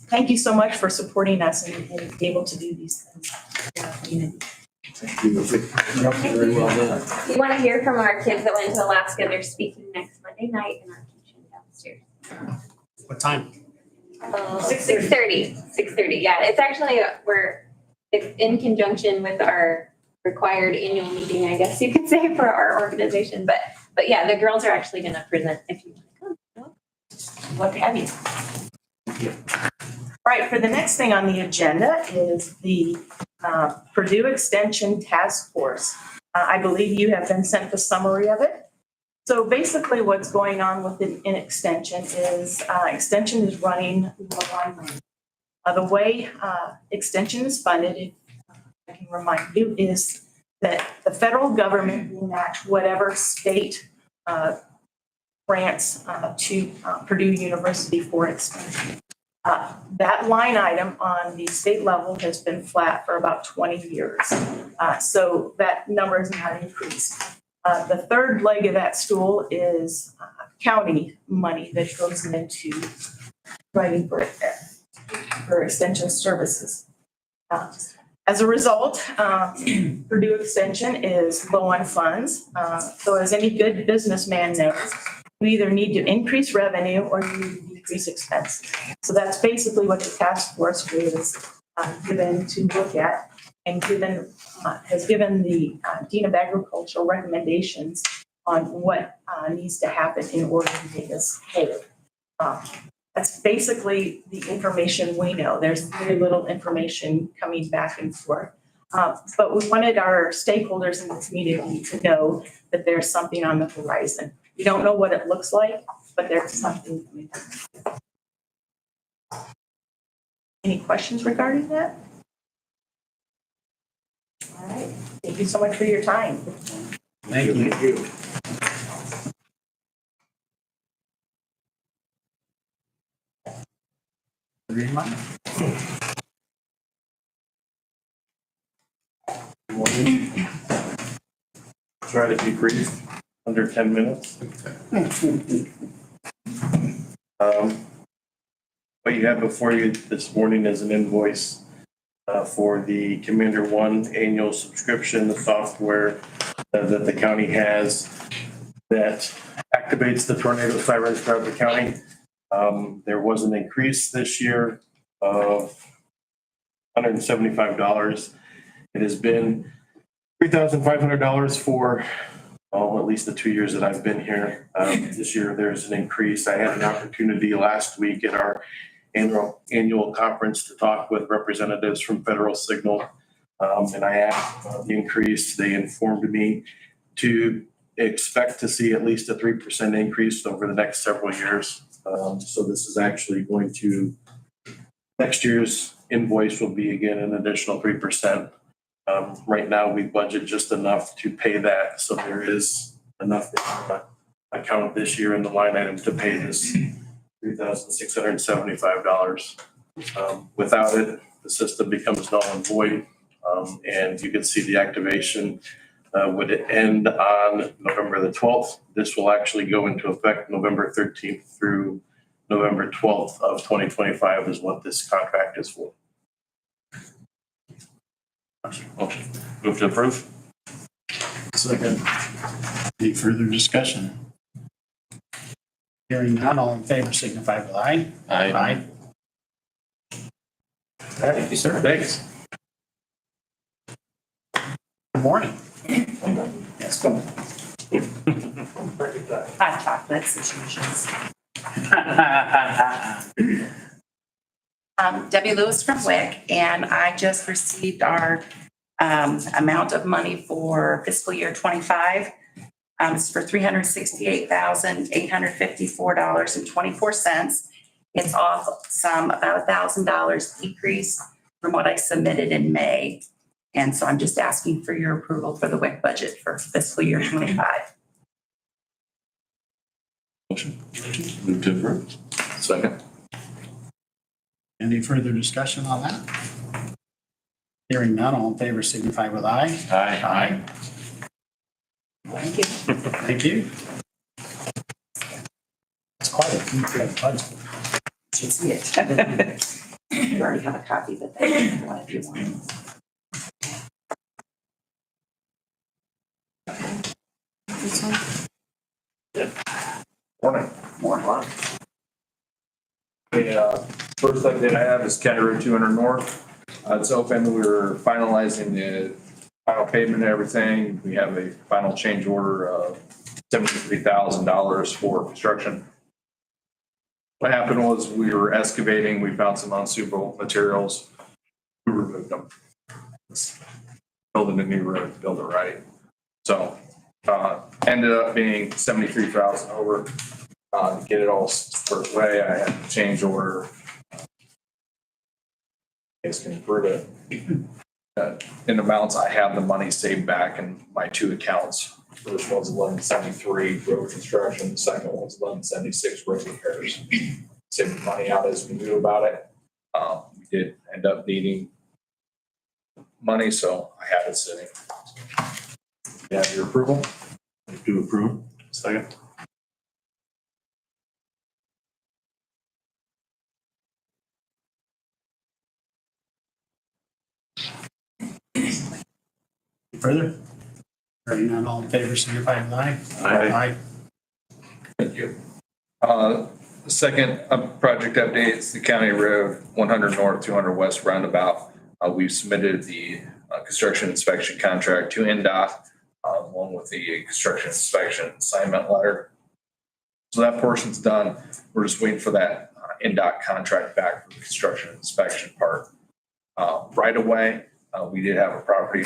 Thank you so much for supporting us and being able to do these things in our community. Very well done. We want to hear from our kids that went to Alaska. They're speaking next Monday night in our kitchen downstairs. What time? 6:30. 6:30. Yeah, it's actually it's in conjunction with our required annual meeting, I guess you could say, for our organization. But yeah, the girls are actually going to present if you want to come. Love to have you. Thank you. All right, for the next thing on the agenda is the Purdue Extension Task Force. I believe you have been sent the summary of it. So basically what's going on with it in Extension is Extension is running low on money. The way Extension is funded, if I can remind you, is that the federal government will match whatever state grants to Purdue University for Extension. That line item on the state level has been flat for about 20 years. So that number has not increased. The third leg of that stool is county money that goes into writing for extension services. As a result, Purdue Extension is low on funds. So as any good businessman knows, you either need to increase revenue or you need to decrease expense. So that's basically what the task force is given to look at, and has given the Dean of Agriculture recommendations on what needs to happen in order to make us whole. That's basically the information we know. There's very little information coming back and forth. But we wanted our stakeholders in the community to know that there's something on the horizon. We don't know what it looks like, but there's something coming. Any questions regarding that? All right, thank you so much for your time. Thank you. Green light. Try to be brief, under 10 minutes. What you have before you this morning is an invoice for the Commander One annual subscription, the software that the county has that activates the tornado sirens throughout the county. There was an increase this year of $175. It has been $3,500 for at least the 2 years that I've been here. This year, there's an increase. I had an opportunity last week at our annual conference to talk with representatives from Federal Signal. And I asked about the increase. They informed me to expect to see at least a 3% increase over the next several years. So this is actually going to, next year's invoice will be again an additional 3%. Right now, we budget just enough to pay that. So there is enough in the account this year in the line item to pay this $3,675. Without it, the system becomes null and void. And you can see the activation would end on November the 12th. This will actually go into effect November 13th through November 12th of 2025 is what this contract is for. Motion. Move to approve. Second. Any further discussion? Hearing none, all in favor signify with aye. Aye. Thank you, sir. Thanks. Good morning. Yes, go. Hot chocolate situations. Debbie Lewis from WIC, and I just received our amount of money for fiscal year 25. It's for $368,854.24. It's off some about $1,000 decrease from what I submitted in May. And so I'm just asking for your approval for the WIC budget for fiscal year 25. Motion. Move to approve. Second. Any further discussion on that? Hearing none, all in favor signify with aye. Aye. Thank you. Thank you. It's quite a detailed budget. You should see it. You already have a copy, but that's one if you want. This one? Morning. More luck. The first update I have is County Road 200 North. It's open. We're finalizing the final pavement and everything. We have a final change order of $73,000 for construction. What happened was we were excavating. We found some unsuitable materials. We removed them. Building a new road, build it right. So ended up being $73,000 over. To get it all squared away, I had to change order. Guys can approve it. In amounts, I have the money saved back in my two accounts. First one's 1173 road construction. The second one's 1176 road repairs. Saving money out as we knew about it. We did end up needing money, so I had it sitting. You have your approval? Move to approve. Second. Further? Hearing none, all in favor signify with aye. Aye. Thank you. The second project update is the County Road 100 North, 200 West roundabout. We've submitted the construction inspection contract to NDOT along with the construction inspection assignment letter. So that portion's done. We're just waiting for that NDOT contract back for the construction inspection part. Right away, we did have a property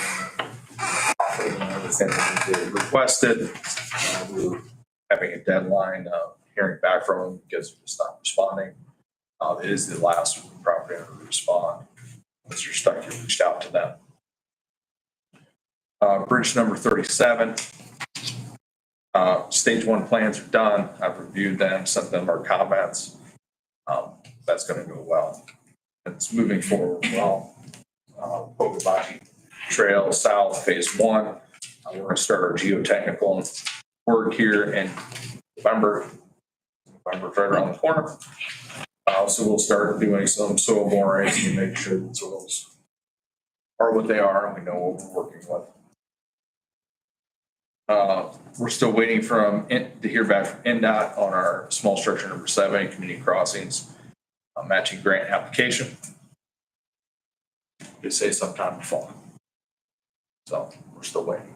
and everything that we did requested. We were having a deadline of hearing back from them because they're just not responding. It is the last property property owner to respond. Once you're stuck, you reached out to them. Bridge number 37. Stage 1 plans are done. I've reviewed them, sent them our comments. That's going to go well. It's moving forward well. Pocatello Trail South Phase 1. We're going to start our geotechnical work here in November. November's right around the corner. So we'll start doing some soil borings to make sure that soils are what they are and we know what we're working with. We're still waiting to hear back from NDOT on our small structure number 7, community crossings, matching grant application. They say sometime in fall. So we're still waiting.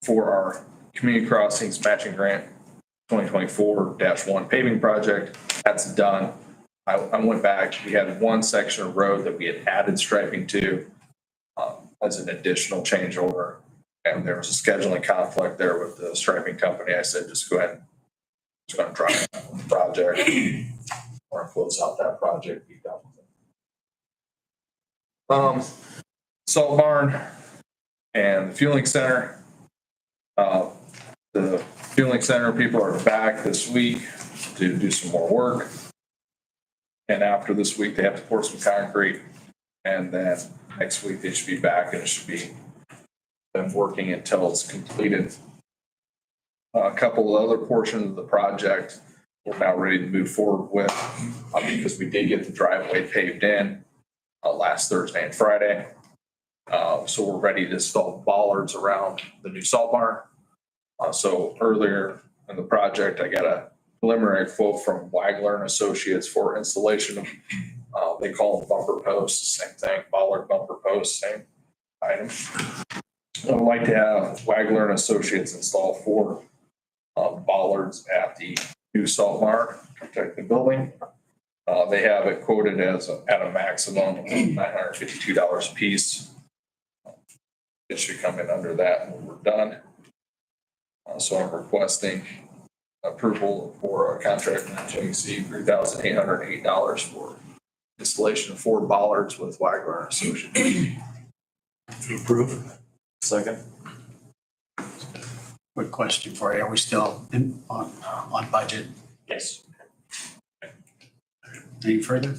For our community crossings matching grant 2024-1 paving project, that's done. I went back, we had one section of road that we had added striping to as an additional change order. And there was a scheduling conflict there with the striping company. I said, just go ahead. Just going to try the project or close out that project. Be done with it. Salt barn and the fueling center. The fueling center people are back this week to do some more work. And after this week, they have to pour some concrete. And then next week, they should be back and it should be them working until it's completed. A couple of other portions of the project we're now ready to move forward with because we did get the driveway paved in last Thursday and Friday. So we're ready to install bollards around the new salt barn. So earlier in the project, I got a preliminary quote from Wagler and Associates for installation of, they call them bumper posts, same thing, bollard bumper posts, same item. I'd like to have Wagler and Associates install 4 bollards at the new salt barn to protect the building. They have it quoted as at a maximum of $952 a piece. It should come in under that when we're done. So I'm requesting approval for a contract not to exceed $3,808 for installation of 4 bollards with Wagler and Associates. To approve. Second. Quick question for you. Are we still on budget? Yes. Any further?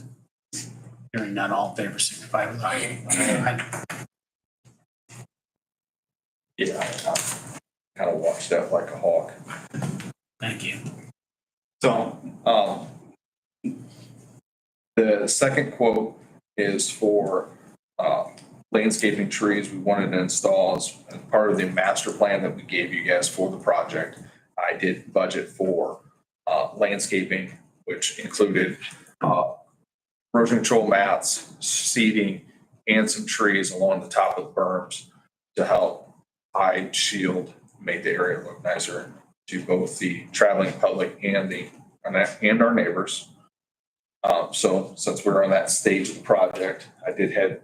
Hearing none, all in favor, signify with aye. Aye. Yeah, I kind of watched that like a hawk. Thank you. So, the second quote is for landscaping trees we wanted to install as part of the master plan that we gave you guys for the project. I did budget for landscaping, which included erosion control mats, seeding, and some trees along the top of the berms to help hide, shield, make the area look nicer to both the traveling public and our neighbors. So since we're on that stage of the project, I did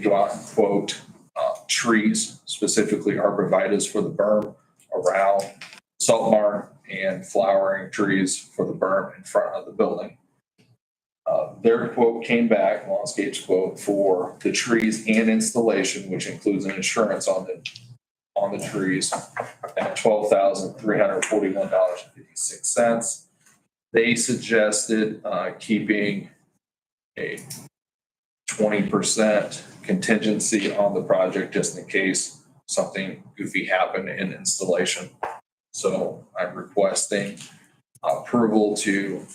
go out and quote trees, specifically arborvitaes for the berm around salt barn and flowering trees for the berm in front of the building. Their quote came back, Lawnscape's quote, for the trees and installation, which includes an insurance on the trees, at $12,341.56. They suggested keeping a 20% contingency on the project just in case something goofy happened in installation. So I'm requesting approval to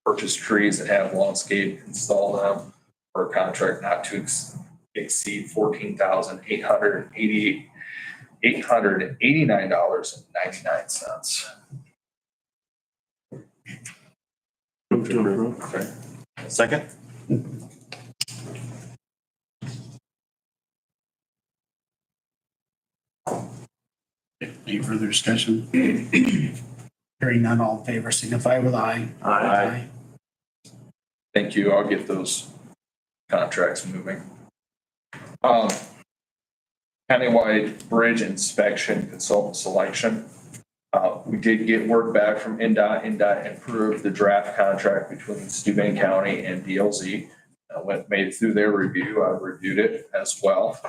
purchase trees and have Lawnscape install them for a contract not to exceed $14,889.99. Move to approve. Okay. Second. Any further discussion? Hearing none, all in favor, signify with aye. Aye. Thank you. I'll get those contracts moving. Countywide bridge inspection consultant selection. We did get word back from NDOT. NDOT approved the draft contract between Steuben County and DLZ. Made it through their review. I reviewed it as well.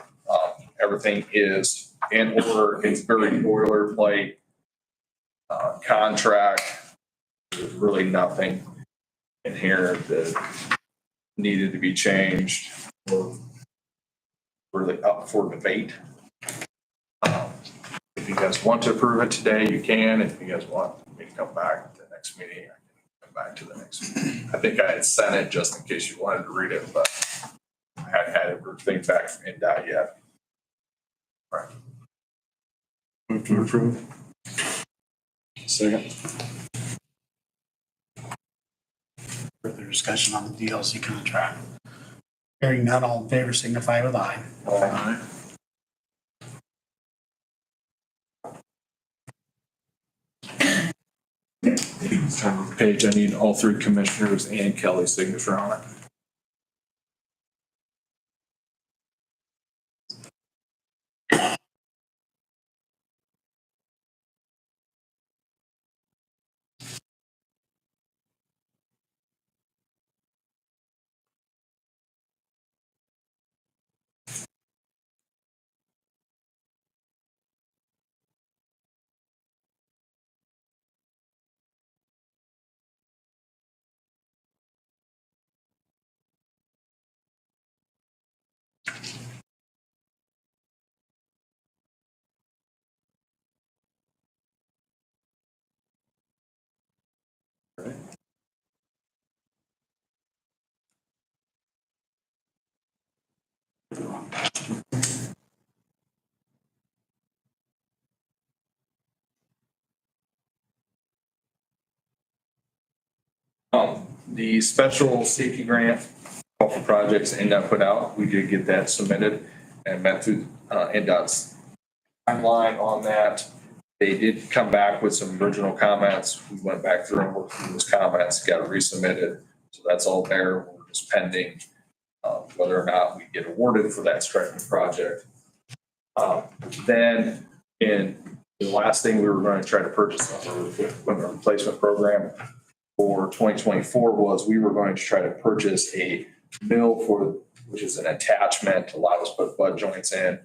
Everything is in order. It's very boilerplate contract. There's really nothing in here that needed to be changed or really up for debate. If you guys want to approve it today, you can. If you guys want me to come back to the next meeting, I can come back to the next meeting. I think I had sent it just in case you wanted to read it, but I hadn't had everything back from NDOT yet. Right. Move to approve. Second. Further discussion on the DLC contract. Hearing none, all in favor signify with aye. Aye. Page, I need all three commissioners and Kelly's signature on it. The special safety grant call for projects NDOT put out, we did get that submitted and met through NDOT's timeline on that. They did come back with some original comments. We went back through and worked through those comments, got it resubmitted. So that's all there. We're just pending whether or not we get awarded for that striping project. Then in the last thing we were going to try to purchase on the equipment replacement program for 2024 was we were going to try to purchase a mill which is an attachment to allow us to put butt joints in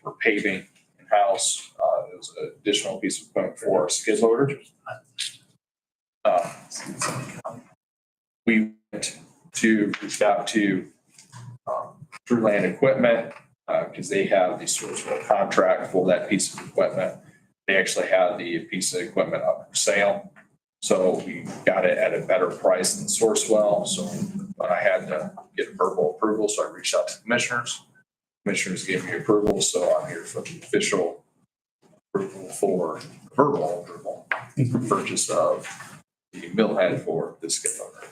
for paving in-house. It was an additional piece of equipment for our skid loader. We went to reach out to True Land Equipment because they have the Sourcewell contract for that piece of equipment. They actually had the piece of equipment up for sale. So we got it at a better price than Sourcewell. So but I had to get verbal approval. So I reached out to commissioners. Commissioners gave me approval. So I'm here for the official approval for verbal approval for purchase of the mill head for the skid loader.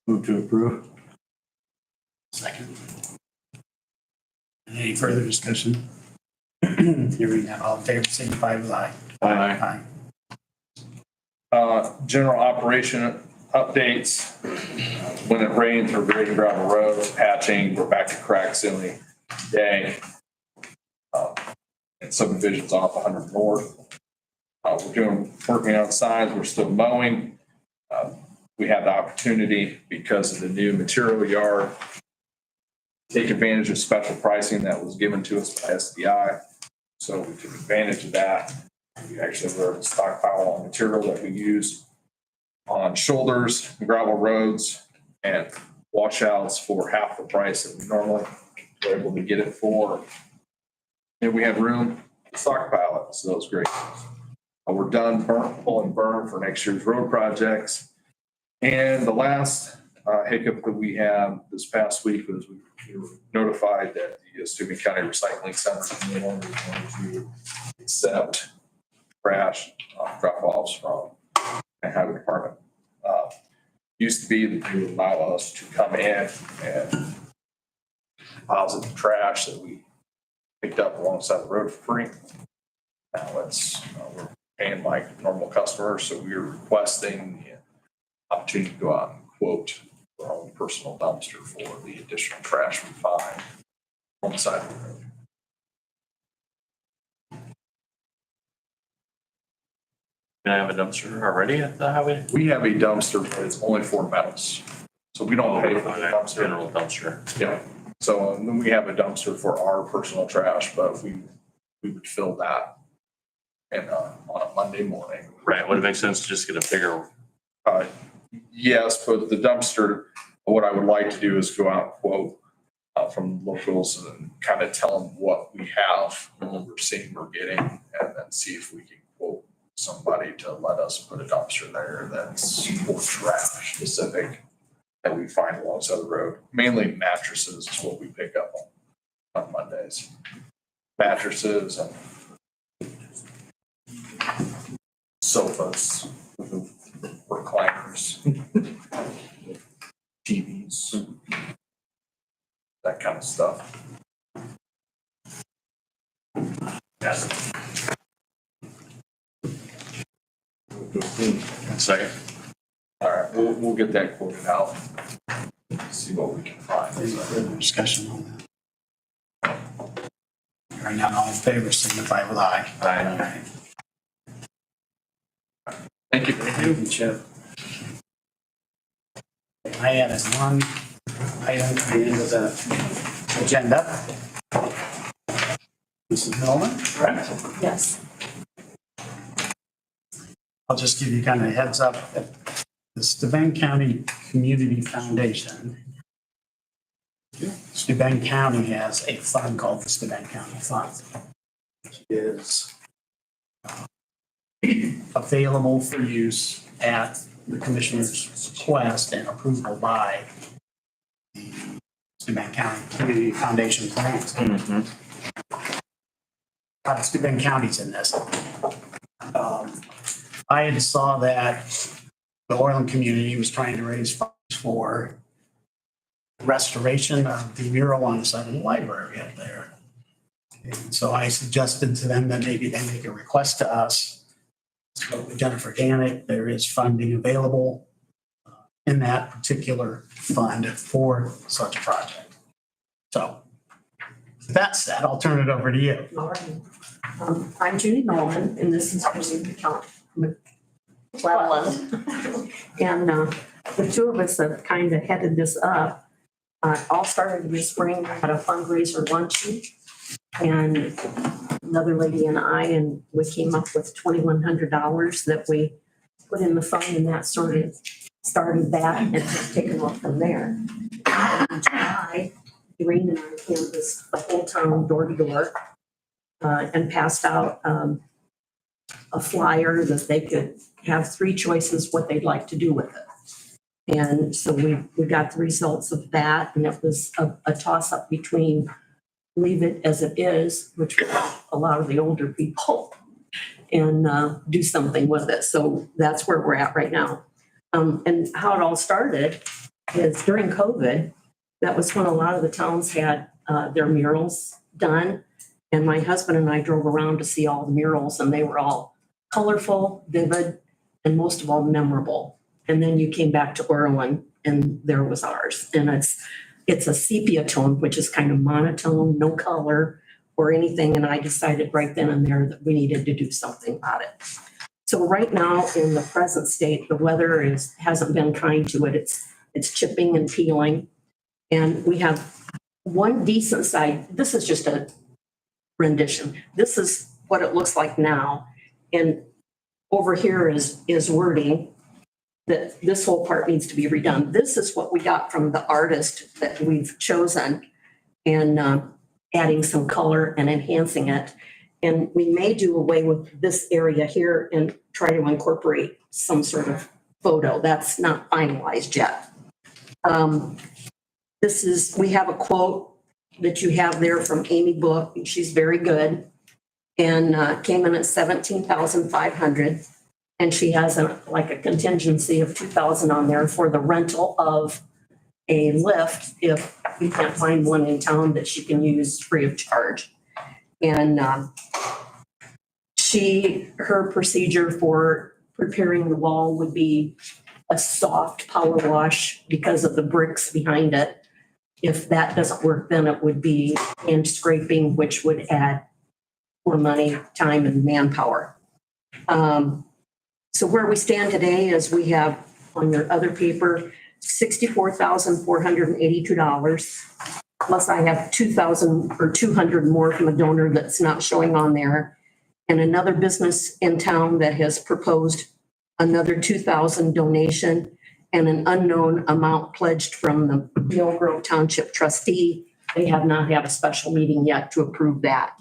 Move to approve. Second. Any further discussion? Hearing none, all in favor signify with aye. Aye. General operation updates. When it rains, we're grading gravel roads, patching, we're back to crack sealing today. And subdivisions off 100 North. We're working on signs, we're still mowing. We have the opportunity because of the new material yard, take advantage of special pricing that was given to us by SDI. So we took advantage of that. We actually were able to stockpile on material that we use on shoulders, gravel roads, and washouts for half the price that we normally were able to get it for. And we have room to stockpile it, so that was great. We're done pull and burn for next year's road projects. And the last hiccup that we had this past week was we were notified that the Steuben County Recycling Center is no longer going to accept trash drop-offs from the highway department. Used to be that they would allow us to come in and deposit the trash that we picked up alongside the road for free. Now we're paying like normal customers, so we are requesting the opportunity to go out and quote our own personal dumpster for the additional trash we find on the side of the road. Can I have a dumpster already at the highway? We have a dumpster, but it's only for metals. So we don't pay for the dumpster. General dumpster. Yeah. So then we have a dumpster for our personal trash, but we would fill that on a Monday morning. Right, would it make sense to just get a bigger, Yes, but the dumpster, what I would like to do is go out and quote from locals and kind of tell them what we have, what we're seeing we're getting, and then see if we can quote somebody to let us put a dumpster there that's for trash specific that we find alongside the road. Mainly mattresses is what we pick up on Mondays. Mattresses and sofas, recliners, TVs, that kind of stuff. second? All right, we'll get that quoted out. See what we can find. Any further discussion on that? Hearing none, all in favor, signify with aye. Aye. Thank you. Thank you, Chip. I added one item to the end of the agenda. Mrs. Nolan, correct? Yes. I'll just give you kind of a heads up. The Steuben County Community Foundation. Steuben County has a fund called the Steuben County Fund, which is available for use at the commissioner's request and approval by the Steuben County Community Foundation grant. Steuben County's in this. I had saw that the Orland community was trying to raise funds for restoration of the mural on the side of the library up there. And so I suggested to them that maybe they make a request to us. Spoke with Jennifer Danick, there is funding available in that particular fund for such a project. So with that said, I'll turn it over to you. All right. I'm Judy Nolan, and this is Steuben County. And the two of us have kind of headed this up. All started this spring at a fundraiser luncheon. And another lady and we came up with $2,100 that we put in the fund, and that sort of started that and has taken off from there. In July, Doreen and I canvassed the whole town door to door and passed out a flyer that they could have three choices what they'd like to do with it. And so we got the results of that, and it was a toss-up between leave it as it is, which would help a lot of the older people, and do something with it. So that's where we're at right now. And how it all started is during COVID. That was when a lot of the towns had their murals done. And my husband and I drove around to see all the murals, and they were all colorful, vivid, and most of all memorable. And then you came back to Orland, and there was ours. And it's a sepia tone, which is kind of monotone, no color or anything. And I decided right then and there that we needed to do something about it. So right now in the present state, the weather hasn't been kind to it. It's chipping and peeling. And we have one decent side. This is just a rendition. This is what it looks like now. And over here is wording that this whole part needs to be redone. This is what we got from the artist that we've chosen, and adding some color and enhancing it. And we may do away with this area here and try to incorporate some sort of photo. That's not finalized yet. We have a quote that you have there from Amy Book. She's very good, and came in at $17,500. And she has a contingency of $2,000 on there for the rental of a lift if we can't find one in town that she can use free of charge. And her procedure for preparing the wall would be a soft power wash because of the bricks behind it. If that doesn't work, then it would be hand scraping, which would add more money, time, and manpower. So where we stand today is we have on your other paper, $64,482. Plus I have 2,000 or 200 more from a donor that's not showing on there. And another business in town that has proposed another 2,000 donation and an unknown amount pledged from the Mill Grove Township trustee. They have not had a special meeting yet to approve that.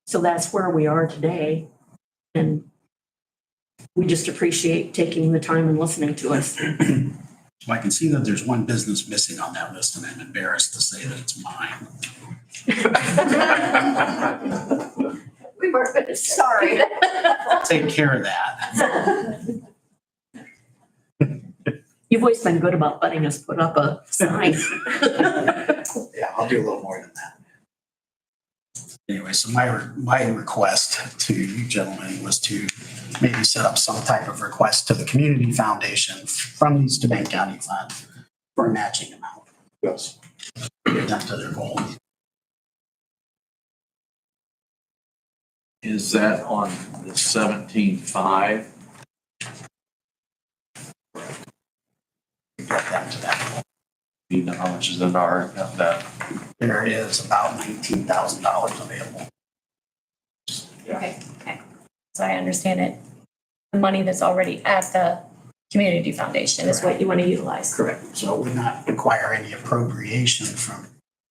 So that's where we are today. And we just appreciate taking the time and listening to us. So I can see that there's one business missing on that list, and I'm embarrassed to say that it's mine. We were going to, sorry. Take care of that. You've always been good about letting us put up a sign. Yeah, I'll do a little more than that. Anyway, so my request to you gentlemen was to maybe set up some type of request to the community foundation from the Steuben County Fund for a matching amount. Yes. Get them to their goal. Is that on the 17.5? Get them to that goal. You know how much is in our, that, There is about $19,000 available. Okay. So I understand it. The money that's already at the community foundation is what you want to utilize. Correct. So it would not require any appropriation from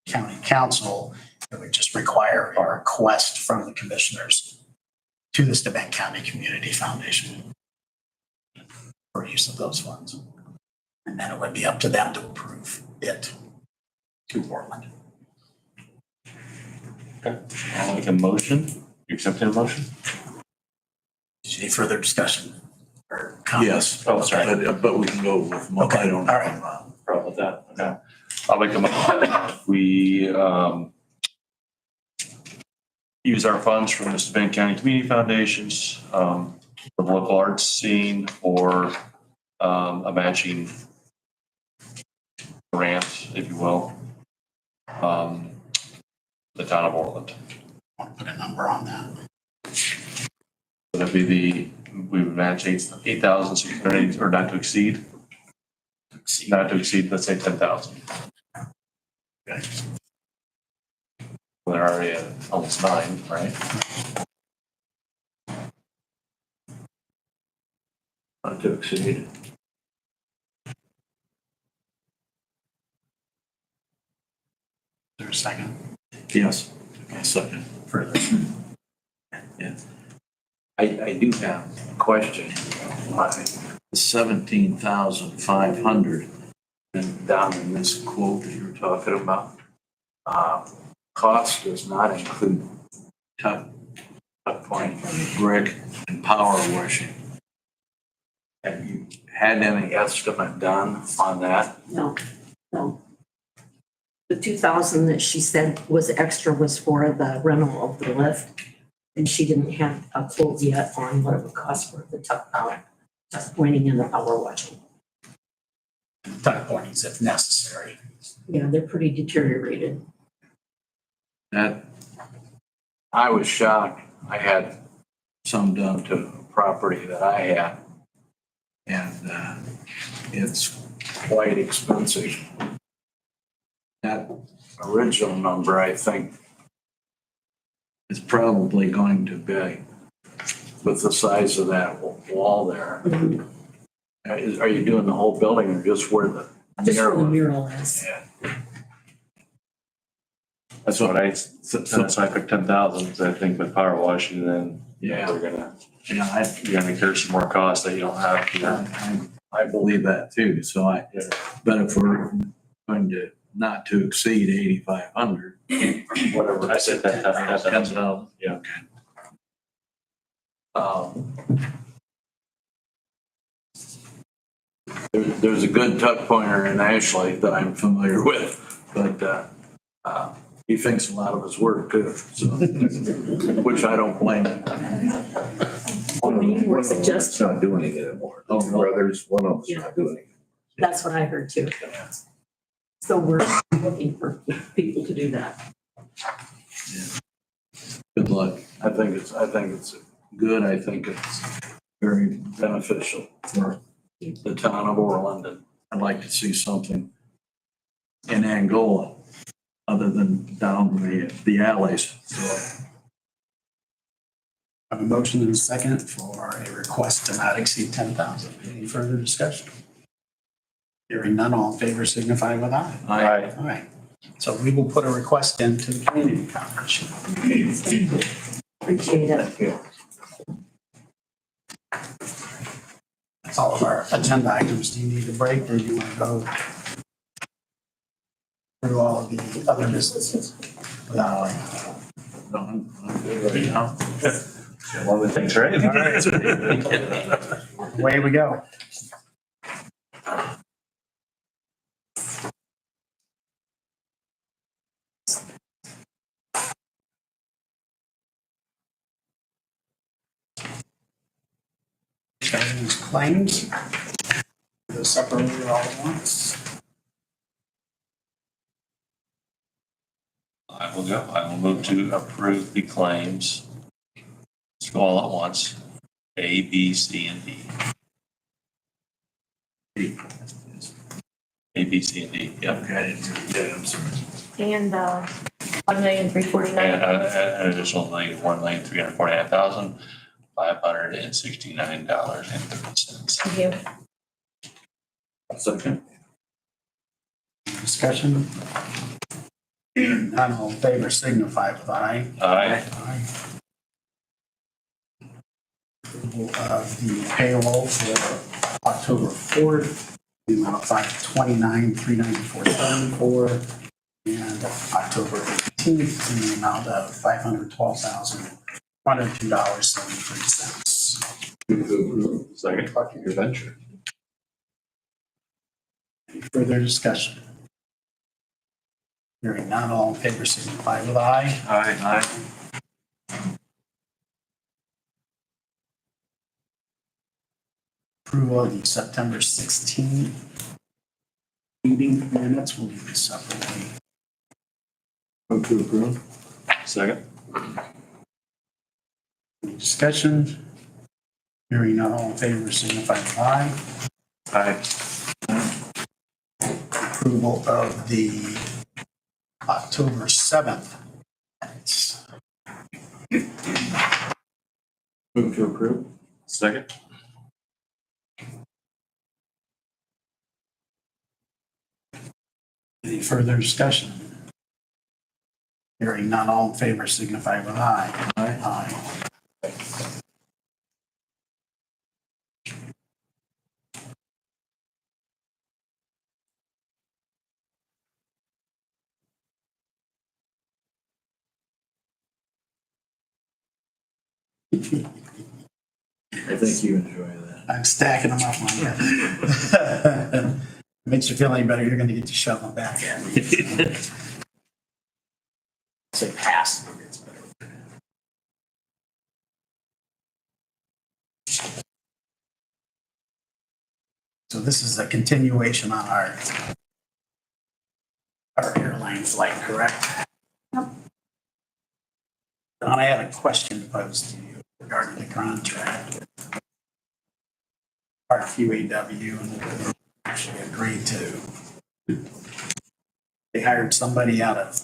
county council. It would just require a request from the commissioners to the Steuben County Community Foundation for use of those funds. And then it would be up to them to approve it to Portland. I'll make a motion. You accepting a motion? Any further discussion or comment? Yes. Oh, sorry. But we can go with, Okay, I don't all right. know. Problem with that? Okay. I'll make a motion. We, use our funds from the Steuben County Community Foundations, for the local arts scene or, a matching grant, if you will. The town of Portland. Want to put a number on that? That'd be we would match 8,680 or not to exceed, let's say 10,000. Okay. They're already at almost 9, right? Not to exceed. Is there a second? Yes. Okay, second. Further. I do have a question. Why the 17,500 and down in this quote that you're talking about, cost does not include tuck point, brick, and power washing. Have you had any estimate done on that? No. The 2,000 that she said was extra was for the rental of the lift. And she didn't have a quote yet on what it would cost for the tuck pointing and the power washing. Tuck pointings if necessary. Yeah, they're pretty deteriorated. That, I was shocked. I had some done to a property that I had. And it's quite expensive. That original number, I think, is probably going to be with the size of that wall there. Mhm. Are you doing the whole building or just where the Just where the mural? mural is. Yeah. That's what that's why I picked 10,000, because I think with power washing, then Yeah. we're gonna, Yeah, you're gonna incur some more costs that you don't have here. I believe that too. So Yeah. but if we're going to not to exceed 8,500. Whatever, I said that, 10,000. Yeah. There's a good tuck pointer in Ashley that I'm familiar with, but he thinks a lot of his work too, so, which I don't blame him. You were suggesting, It's not doing it anymore. Oh, no. Brothers, one of them's not doing it. that's what I heard too. So we're looking for people to do that. Good luck. I think it's good. I think it's very beneficial for the town of Orland. And I'd like to see something in Angola other than down the alleys. So I have a motion and a second for a request to not exceed 10,000. Any further discussion? Hearing none, all in favor signify with aye. I, All right. So we will put a request into the community conference. Appreciate it. That's all of our agenda items. Do you need a break or do you want to go through all of the other businesses? Without, I'm good right now. One of the things, right? away we go. Change claims. The separated all at once. I will go. I will move to approve the claims. Let's go all at once. A, B, C, and D. A, B, C, and D. Yep. Okay, I didn't really get it, I'm sorry. And, 1,349,000. And an additional $1,349,569.30. Thank you. Second. Discussion. None, all in favor signify with aye. Aye. Aye. Approval of the payroll for October 4th, the amount of $529,394.74, and October 18th, in the amount of $512,102.73. Second. Talking your venture. Any further discussion? Hearing none, all in favor signify with aye. Aye. Approval of the September 16th meeting minutes will be separately. Move to approve. Second. Any discussion? Hearing none, all in favor signify with aye. Aye. Approval of the October 7th minutes. Move to approve. Second. Any further discussion? Hearing none, all in favor signify with aye. Aye. I think you enjoy that. I'm stacking them up on you. Makes you feel any better, you're gonna get to shove them back at me. Say pass. It's better. So this is a continuation on our airline flight, correct? Yep. Don, I had a question posed to you regarding the contract. Our QAW and actually agreed to. They hired somebody out of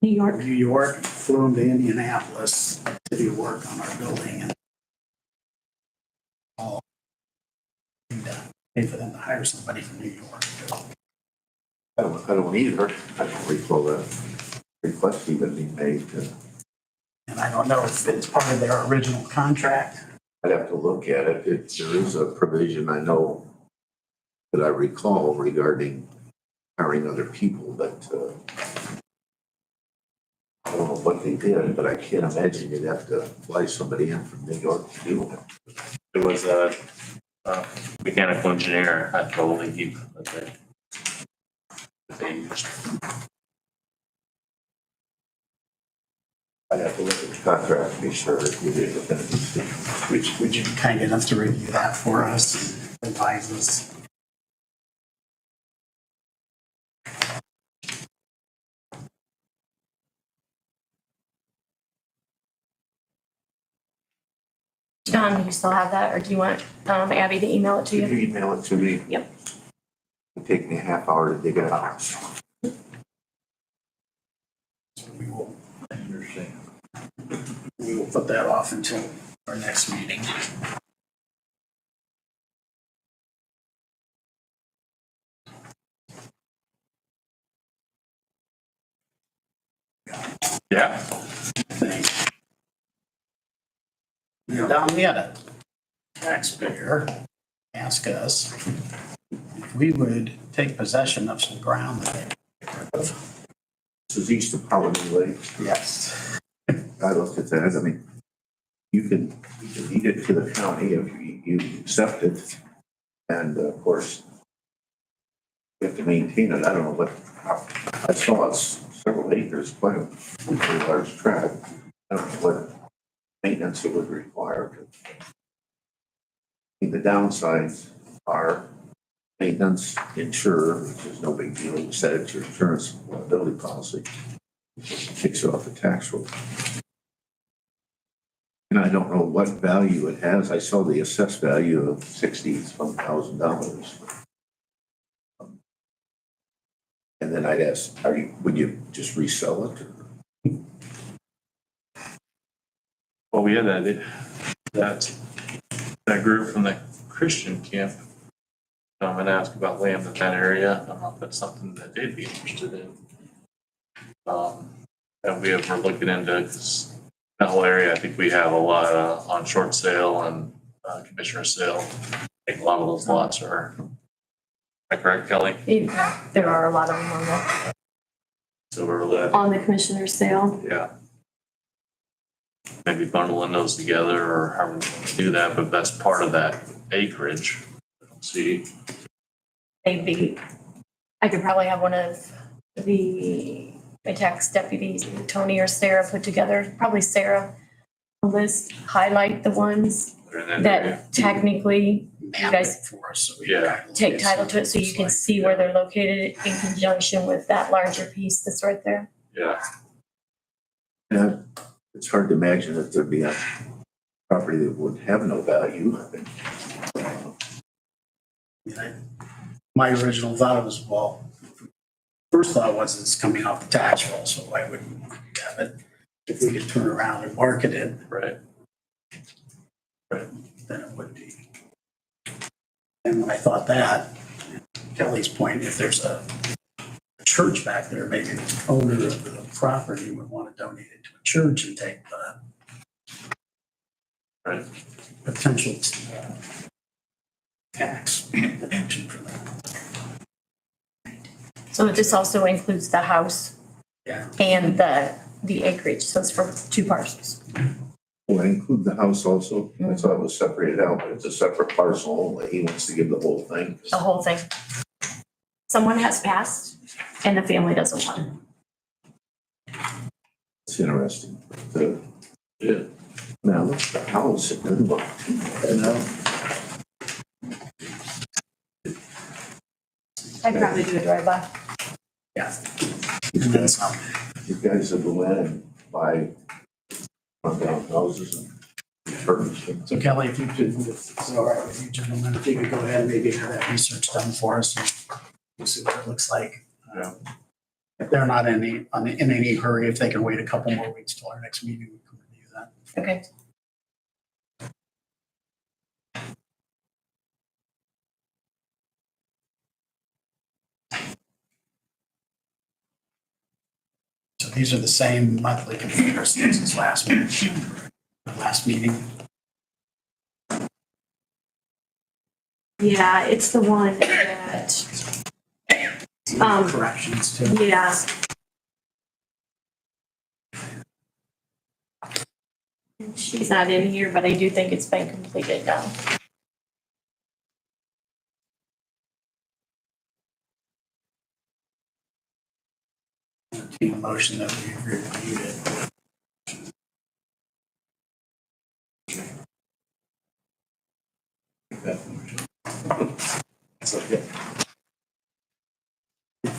New York. New York, flew them to Indianapolis to do work on our building and all. And, pay for them to hire somebody from New York. I don't either. I don't recall that request even being made. And I don't know if it's part of their original contract. I'd have to look at it. There is a provision I know that I recall regarding hiring other people, but I don't know what they did, but I can't imagine you'd have to fly somebody in from New York to do it. It was a mechanical engineer, I believe, that they used. I'd have to look at the contract to be sure if you did it. Would you be kind enough to review that for us, and advise us? You still have that, or do you want, Abby to email it to Could you? you email it to me? Yep. It'll take me a half hour to dig it out. We will, Understand. we will put that off until our next meeting. Yeah. Thanks. Now, down we had a taxpayer ask us if we would take possession of some ground that they. This is east of Holiday Lake. Yes. I looked at that. I mean, you can deed it to the county if you accept it. And of course, you have to maintain it. I don't know what, I saw it's several acres, quite a pretty large tract. I don't know what maintenance it would require. I mean, the downsides are maintenance, insurer, which is no big deal. You set it to your insurance liability policy. It takes it off the tax roll. And I don't know what value it has. I saw the assessed value of $60,000. And then I'd ask, would you just resell it? Well, we had that group from the Christian camp come and ask about land in that area. I don't know if that's something that they'd be interested in. And we're looking into, 'cause that whole area, I think we have a lot on short sale and commissioner sale. I think a lot of those lots are, am I correct, Kelly? There are a lot of them So we're, on the commissioner's sale. yeah. Maybe bundling those together or however we want to do that, but that's part of that acreage. See, Maybe, I could probably have one of my tax deputies, Tony or Sarah, put together, probably Sarah, a list, highlight the ones they're in that area. that technically Map guys- it for us, so we Yeah. can take title to it, so you can see where they're located in conjunction with that larger piece that's right there. Yeah, Yeah, it's hard to imagine that there'd be a property that would have no value. My original thought was, well, first thought was it's coming off the tax roll, so why wouldn't we have it? If we could turn around and market it, right. then it would be. And when I thought that, Kelly's point, if there's a church back there, maybe the owner of the property would want to donate it to a church and take the Right. potential tax deduction for that. So this also includes the house Yeah. and the acreage, so it's for 2 parcels. Will it include the house also? I thought it was separated out, but it's a separate parcel only. He wants to give the whole thing. The whole thing. Someone has passed and the family doesn't want it. It's interesting. The, Yeah. now, look at the house, it doesn't look too bad now. I'd probably do a drive-by. Yeah. And then some. You guys will go in and buy rundown houses and furnish them. So Kelly, if you could, if it's all right with you gentlemen, if you could go ahead and maybe have that research done for us and we'll see what it looks like. Yeah. If they're not in any hurry, if they can wait a couple more weeks till our next meeting, we can review that. Okay. So these are the same monthly comparisons as last meeting. Yeah, it's the one that, Corrections too. yeah. She's not in here, but I do think it's been completed now. Entertain a motion that we reviewed it.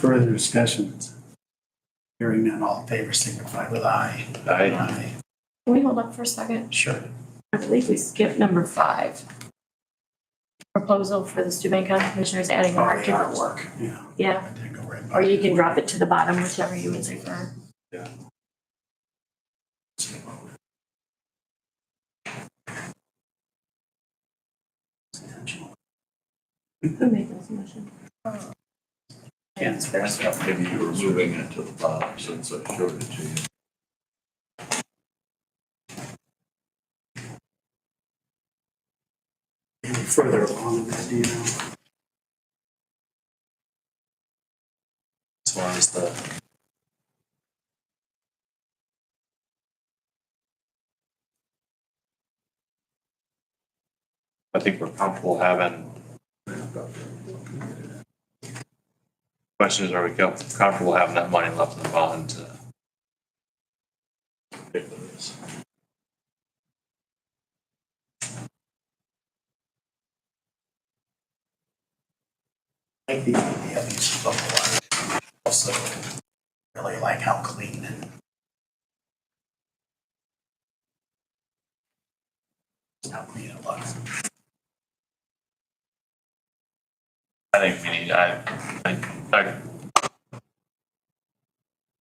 Further discussions? Hearing none, all in favor signify with aye. Aye. Can we hold up for a second? Sure. I believe we skipped number 5. Proposal for the Steuben County Commissioners adding Oh, art the to artwork, yeah. Yeah, I did go right by. or you can drop it to the bottom, whichever you would prefer. Who made those motions? Yeah. I thought maybe you were moving it to the bottom since I showed it to you. Any further along in that, do you know? As far as the. I think we're comfortable having. Questions, are we comfortable having that money left in the bond to pay for this? Like the idea of these bubble art. Also, really like how clean and how clean it looks. I think we need, I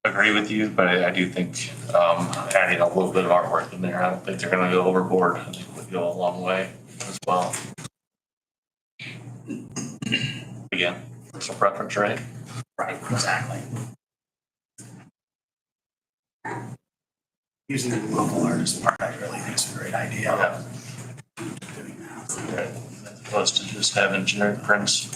agree with you, but I do think, adding a little bit of artwork in there, I don't think they're gonna go overboard. I think we'll go a long way as well. Again, personal preference, right? Right, exactly. Using the local artist part, I really think is a great idea. Yeah. Doing that. Right. As opposed to just having generic prints.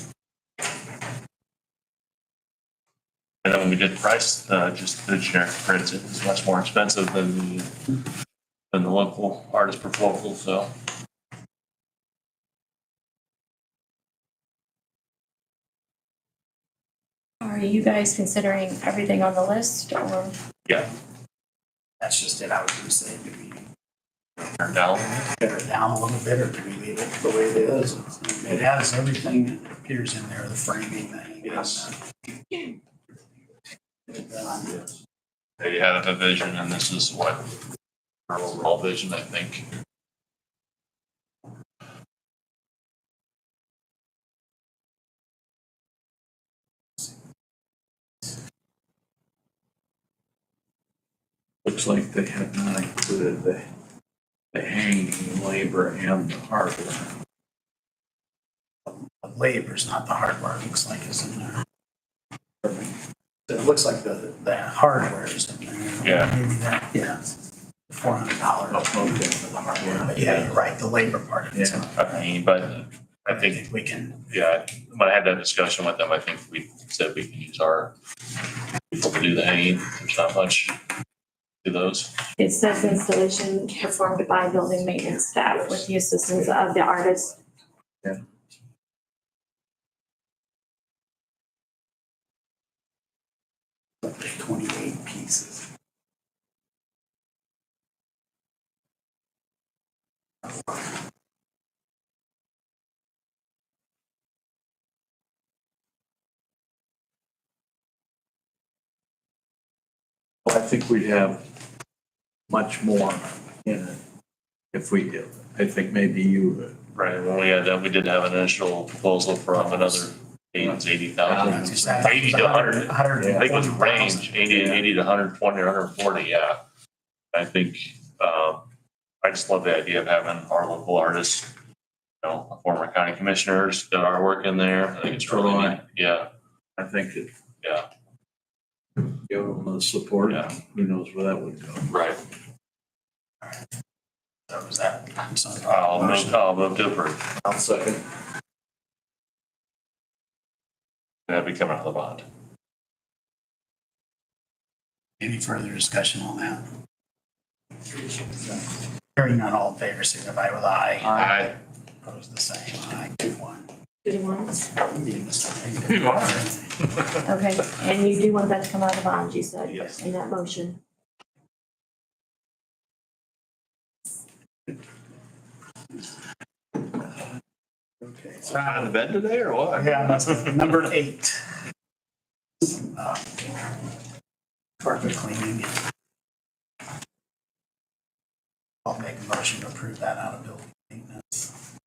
And then when we did price, just the generic prints, it was much more expensive than the local artist proposal, so. Are you guys considering everything on the list or? Yeah, That's just it. I was gonna say, do we turned down. pare it down a little bit, or do we leave it the way it is? It has everything that appears in there, the framing, the hanging. Yes. They had a vision and this is what our overall vision, I think. Looks like they have not included the hanging labor and the hardware. The labor's not the hardware, it looks like is in there. It looks like the hardware is in there. Yeah. Maybe that, yeah. $400 Okay. for the hardware, but yeah, you're right, the labor part of it's Yeah. not. I mean, but I I think, think we can, yeah, when I had that discussion with them, I think we said we can use our people to do the hanging. There's not much to those. It says installation performed by building maintenance staff with the assistance of the artist. like 28 pieces. I think we'd have much more in it if we did. I think maybe you, Right, when we did have an initial proposal from another 80,000. 80 to 100. I think it was range 80 to 120 or 140, yeah. I think, I just love the idea of having our local artists, you know, former county commissioners that are working there. I think it's really neat. Yeah, I think it, yeah, give them the support, Yeah. who knows where that would go. right. So is that? I'll move to approve. I'll second. That'd be coming out of the bond. Any further discussion on that? Hearing none, all in favor, signify with aye. Aye. Opposed, the same. Aye, 2-1. Do you want? Being the same. Okay, and you do want that to come out of the bond, you said? Yes. In that motion. Okay, So out of bed today or what? yeah, that's number 8. Carpet cleaning. I'll make a motion motion to approve that out of building maintenance.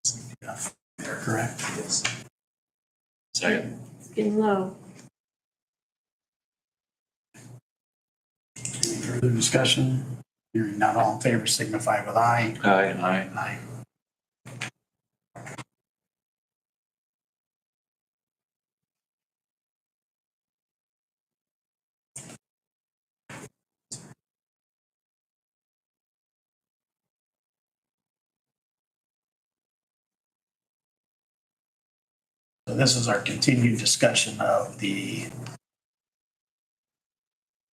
They're correct? Yes. Second. It's getting low. Any further discussion? Hearing none, all in favor signify with aye. Aye. Aye. So this is our continued discussion of the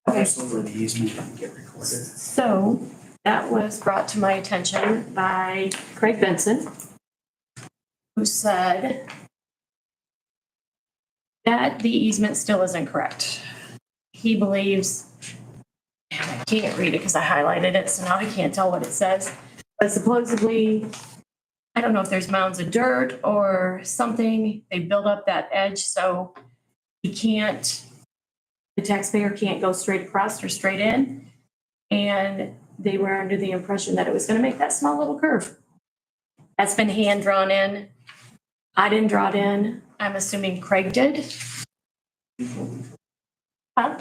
for the easement to get recorded. So that was brought to my attention by Craig Benson, who said that the easement still isn't correct. He believes, and I can't read it because I highlighted it, so now I can't tell what it says. But supposedly, I don't know if there's mounds of dirt or something, they build up that edge so the taxpayer can't go straight across or straight in. And they were under the impression that it was gonna make that small little curve. That's been hand drawn in. I didn't draw it in. I'm assuming Craig did. Huh?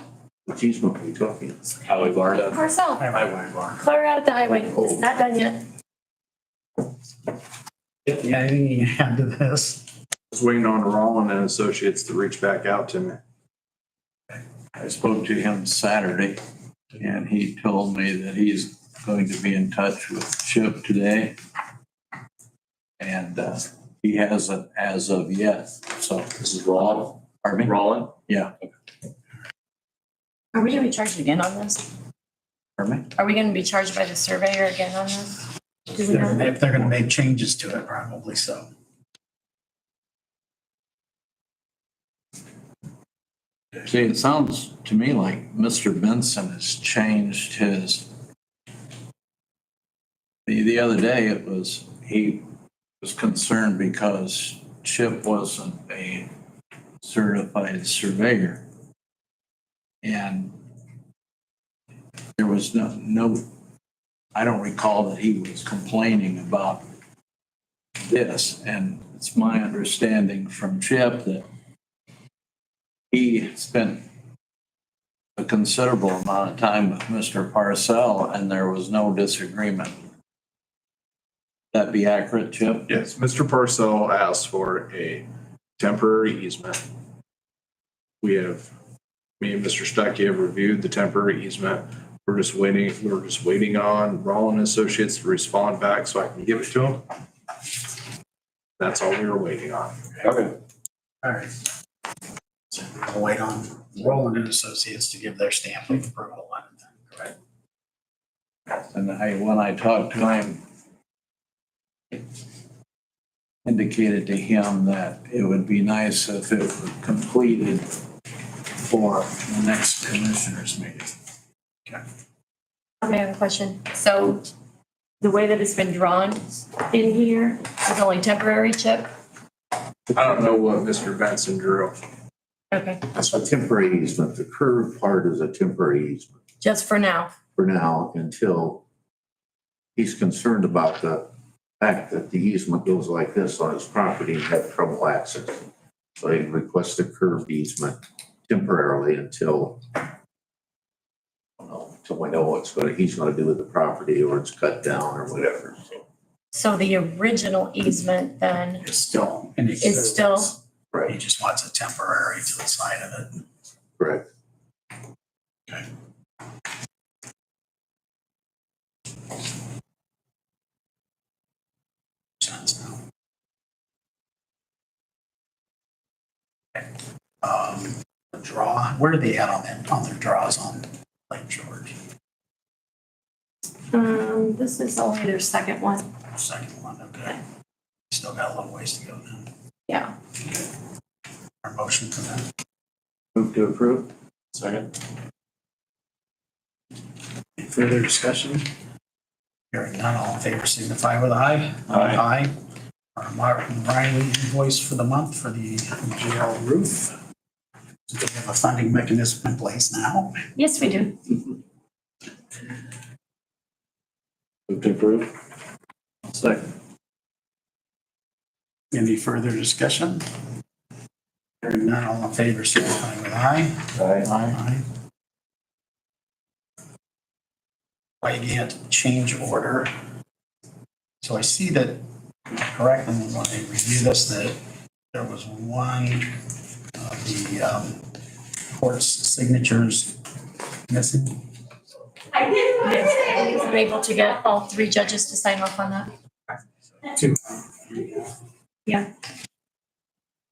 Which easement are we talking? Highway bar. Parcel, Highway bar. clear out the highway. It's not done yet. Yeah, anything you add to this? Just waiting on Rollin and Associates to reach back out to me. I spoke to him Saturday, and he told me that he's going to be in touch with Chip today. And he hasn't as of yet, so. This is Rollin. Pardon me? Rollin? Yeah, Are we gonna be charged again on this? pardon me? Are we gonna be charged by the surveyor again on this? Do we know? If they're gonna make changes to it, probably so. See, it sounds to me like Mr. Benson has changed his. The other day it was, he was concerned because Chip wasn't a certified surveyor. And there was no, I don't recall that he was complaining about this. And it's my understanding from Chip that he spent a considerable amount of time with Mr. Parcell and there was no disagreement. That be accurate, Chip? Yes, Mr. Parcell asked for a temporary easement. Me and Mr. Stuckey have reviewed the temporary easement. We're just waiting on Rollin Associates to respond back so I can give it to them. That's all we were waiting on. Okay. All right. So we'll wait on Roland and Associates to give their stamp of approval on it then, correct? And when I talked to him, indicated to him that it would be nice if it were completed for the next commissioners meeting. I have a question. So the way that it's been drawn in here is only temporary, Chip? I don't know what Mr. Benson drew. Okay, It's a temporary easement. The curved part is a temporary easement just for now. for now until he's concerned about the fact that the easement goes like this on his property and have trouble accessing. So he requests a curved easement temporarily until, I don't know, until we know he's gonna do with the property or it's cut down or whatever. So the original easement then It's still in is existence. still, He Right, just wants a temporary to the side of it. correct. Okay. Sense now. Okay. The draw, where are they at on their draws on Lake George? this is only their second one. Second one, okay. Still got a little ways to go then. Yeah. Our motion for that. Move to approve? Second. Any further discussion? Hearing none, all in favor signify with aye. Aye. Aye. Our Martin Riley invoice for the month for the jail roof. Do we have a funding mechanism in place now? Yes, we do. Move to approve. Second. Any further discussion? Hearing none, all in favor, signify with aye. Aye. Wygant change order. So I see that, correct, and when I review this, that there was one of the court's signatures missing. Yes, I'm able to get all three judges to sign off on that. Two. Yeah.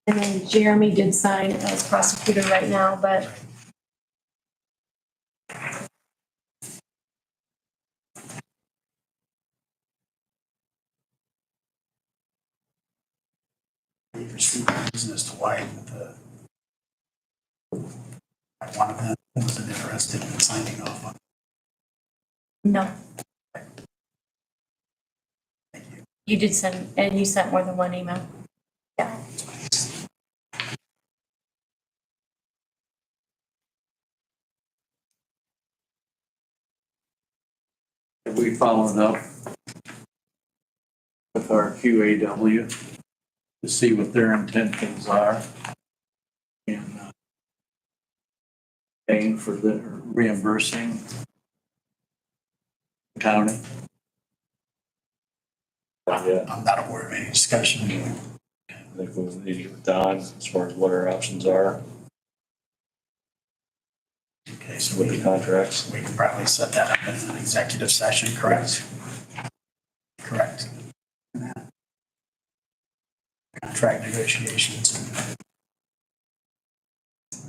And then Jeremy did sign as prosecutor right now, but Reason as to why one of them wasn't interested in signing off on. no. You did send, and you sent more than one email. Yeah. Have we followed up with our QAW to see what their intentions are? And paying for the reimbursing the county? Yeah, I'm not aware of any discussion. I think we need to get with Don as far as what our options are Okay, so with the contracts. we can probably set that up in an executive session, correct? Correct. Contract negotiations.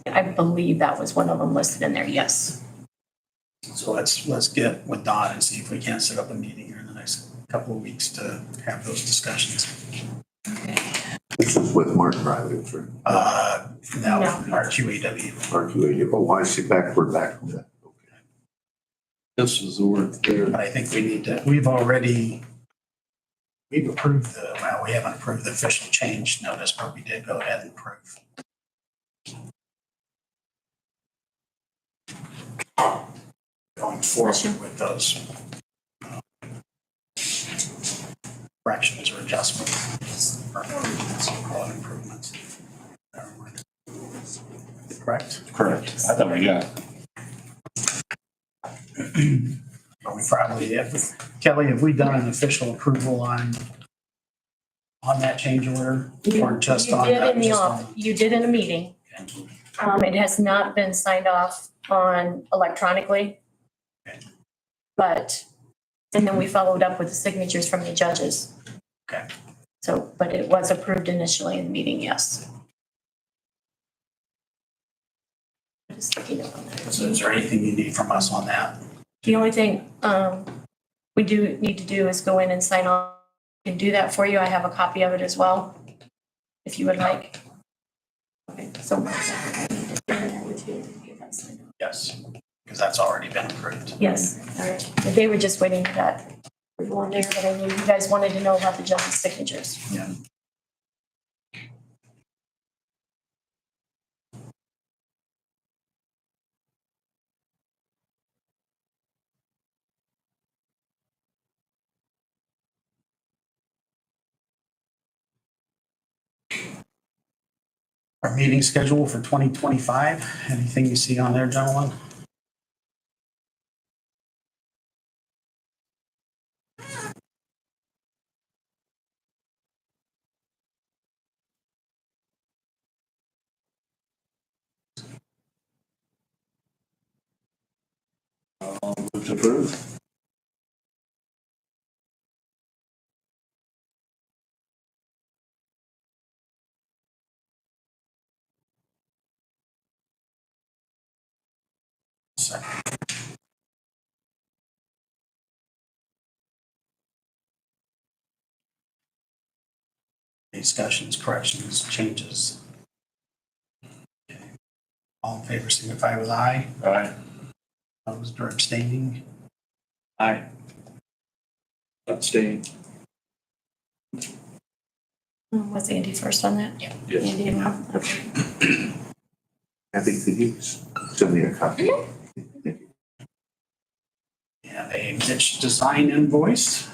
I believe that was one of them listed in there, yes. So let's get with Don and see if we can't set up a meeting here in the next couple of weeks to have those discussions. This is with Martin Riley, right? Now, No. our QAW. RQA, oh, I see, we're back from that. Okay. This is the work there. But I think we need to, we've approved we haven't approved the official change notice, but we did go ahead and approve. Going forward with those corrections or adjustments. Or call it improvements. Correct? Correct. I thought we got. But we probably, Kelly, have we done an official approval on that change order? Or just You on did that? in the just on- office, you did in a meeting. It has not been signed off on electronically. But, and then we followed up with the signatures from the judges. Okay. So, but it was approved initially in the meeting, yes. Just looking up on that. So is there anything you need from us on that? The only thing we do need to do is go in and sign off. I can do that for you. I have a copy of it as well, if you would like. Okay, so. Yes, because that's already been approved. Yes, all right. They were just waiting for that approval on there, but I knew you guys wanted to know about the judge's signatures. Yeah. Our meeting schedule for 2025, anything you see on there, gentlemen? Move to approve. Second. Discussions, corrections, changes. All in favor, signify with aye. Aye. Opposed or abstaining? Aye. Abstain. Was Andy first on that? Yeah. Yes. Andy and Rob, okay. Kathy, could you send me a copy? Thank you. And a niche design invoice.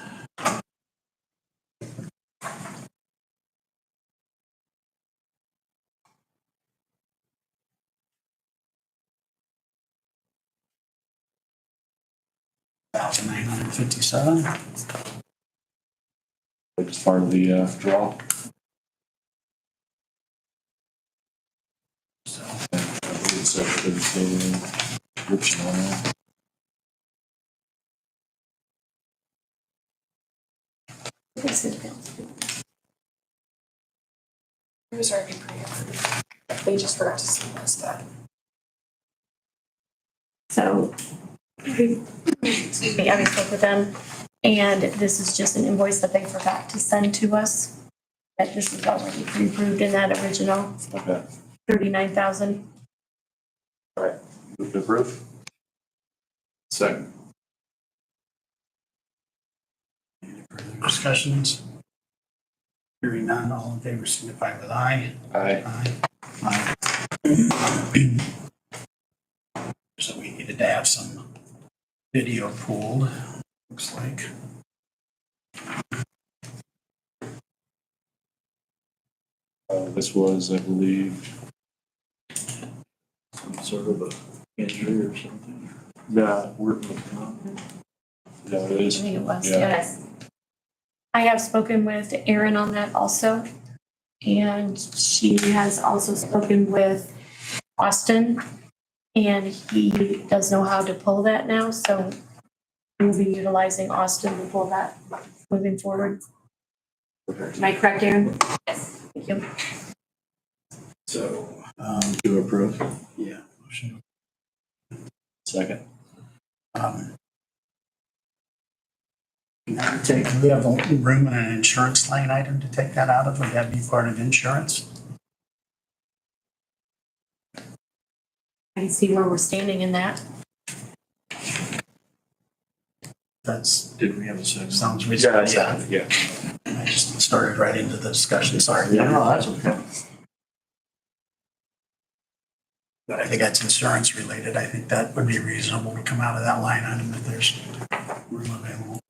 $1,957. It's part of the draw. So I believe it's description on that. It was already pre-approved. They just forgot to send us that. So, excuse me, I spoke with them, and this is just an invoice that they forgot to send to us. That this is already pre-approved in that original Okay. 39,000. All right. Move to approve. Second. discussions? Hearing none, all in favor signify with aye. Aye. Aye. So we needed to have some video pulled, looks like. This was, I believe, Some sort of a injury or something. yeah, working with them. Yeah, it I is. think it was, Yeah. yes. I have spoken with Erin on that also. And she has also spoken with Austin. And he does know how to pull that now, so we'll be utilizing Austin to pull that moving forward. Am I correct, Erin? Yes. Thank you. So, To approve. yeah, motion. Second. Can I take, do we have a room in an insurance line item to take that out of? Would that be part of insurance? I can see where we're standing in that. That's, Did we have a second? sounds reasonable. Yeah. I just started right into the discussion, sorry. Yeah, no, that's okay. But I think that's insurance related. I think that would be reasonable to come out of that line item if there's room available.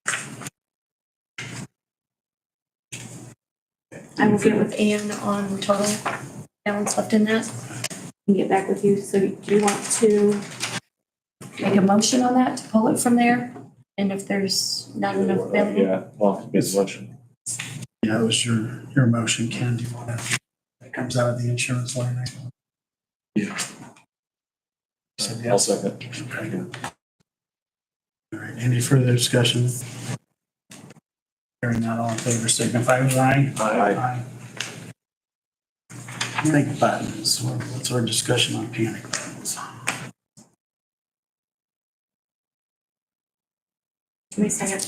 I will get with Ann on total balance left in that and get back with you. So do you want to make a motion on that to pull it from there? And if there's not enough available? Yeah, well, it's motion. Yeah, it was your motion, Ken. Do you want to, that comes out of the insurance line item? Yeah. Said I'll yes. second. Okay. All right, any further discussion? Hearing none, all in favor signify with aye. Aye. Panic buttons, what's our discussion on panic buttons? Give me a second.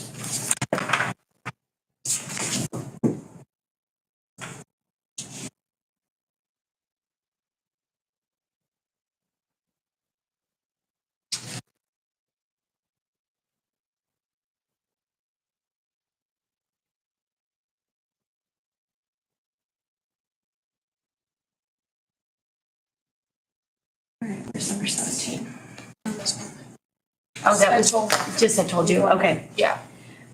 All right, where's number 17? Oh, that was, just I told you, okay. Yeah.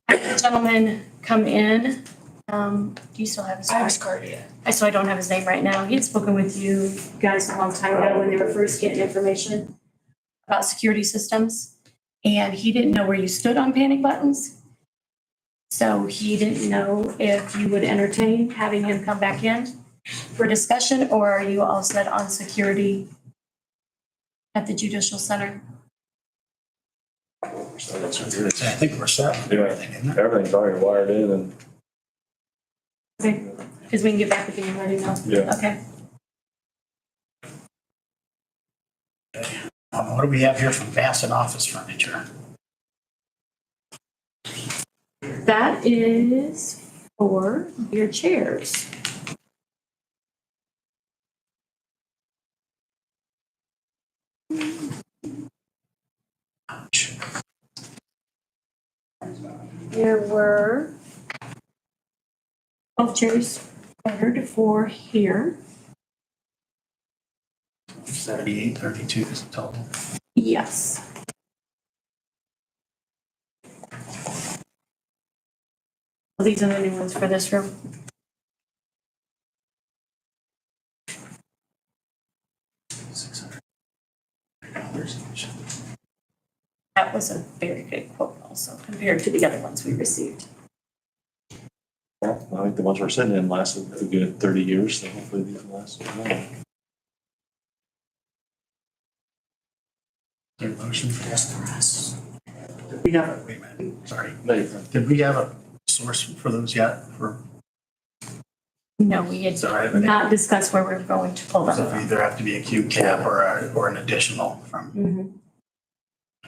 Had a gentleman come in, do you still have his I have card? his card, yeah. So I don't have his name right now. He had spoken with you guys a long time ago when they were first getting information about security systems. And he didn't know where you stood on panic buttons. So he didn't know if you would entertain having him come back in for discussion, or are you all set on security at the judicial center? I think we're set with everything, isn't it? Everything's already wired in and. Okay, because we can get back with you and let him know. Yeah. Okay. What do we have here from Bassett Office Furniture? That is for your chairs. Ouch. There were 12 chairs ordered for here. 7832 is the total. Yes. Well, these are the new ones for this room. $600 each. That was a very good quote also. also compared to the other ones we received. Well, I think the ones we're sitting in lasted a good 30 years, so hopefully these will last. Is there a motion for this? Did we have, wait a minute, sorry. Did we have a source for those yet? For, No, we had sorry, not discussed where we're going to pull so them it from. either have to be a Q cap or an additional from. Mhm.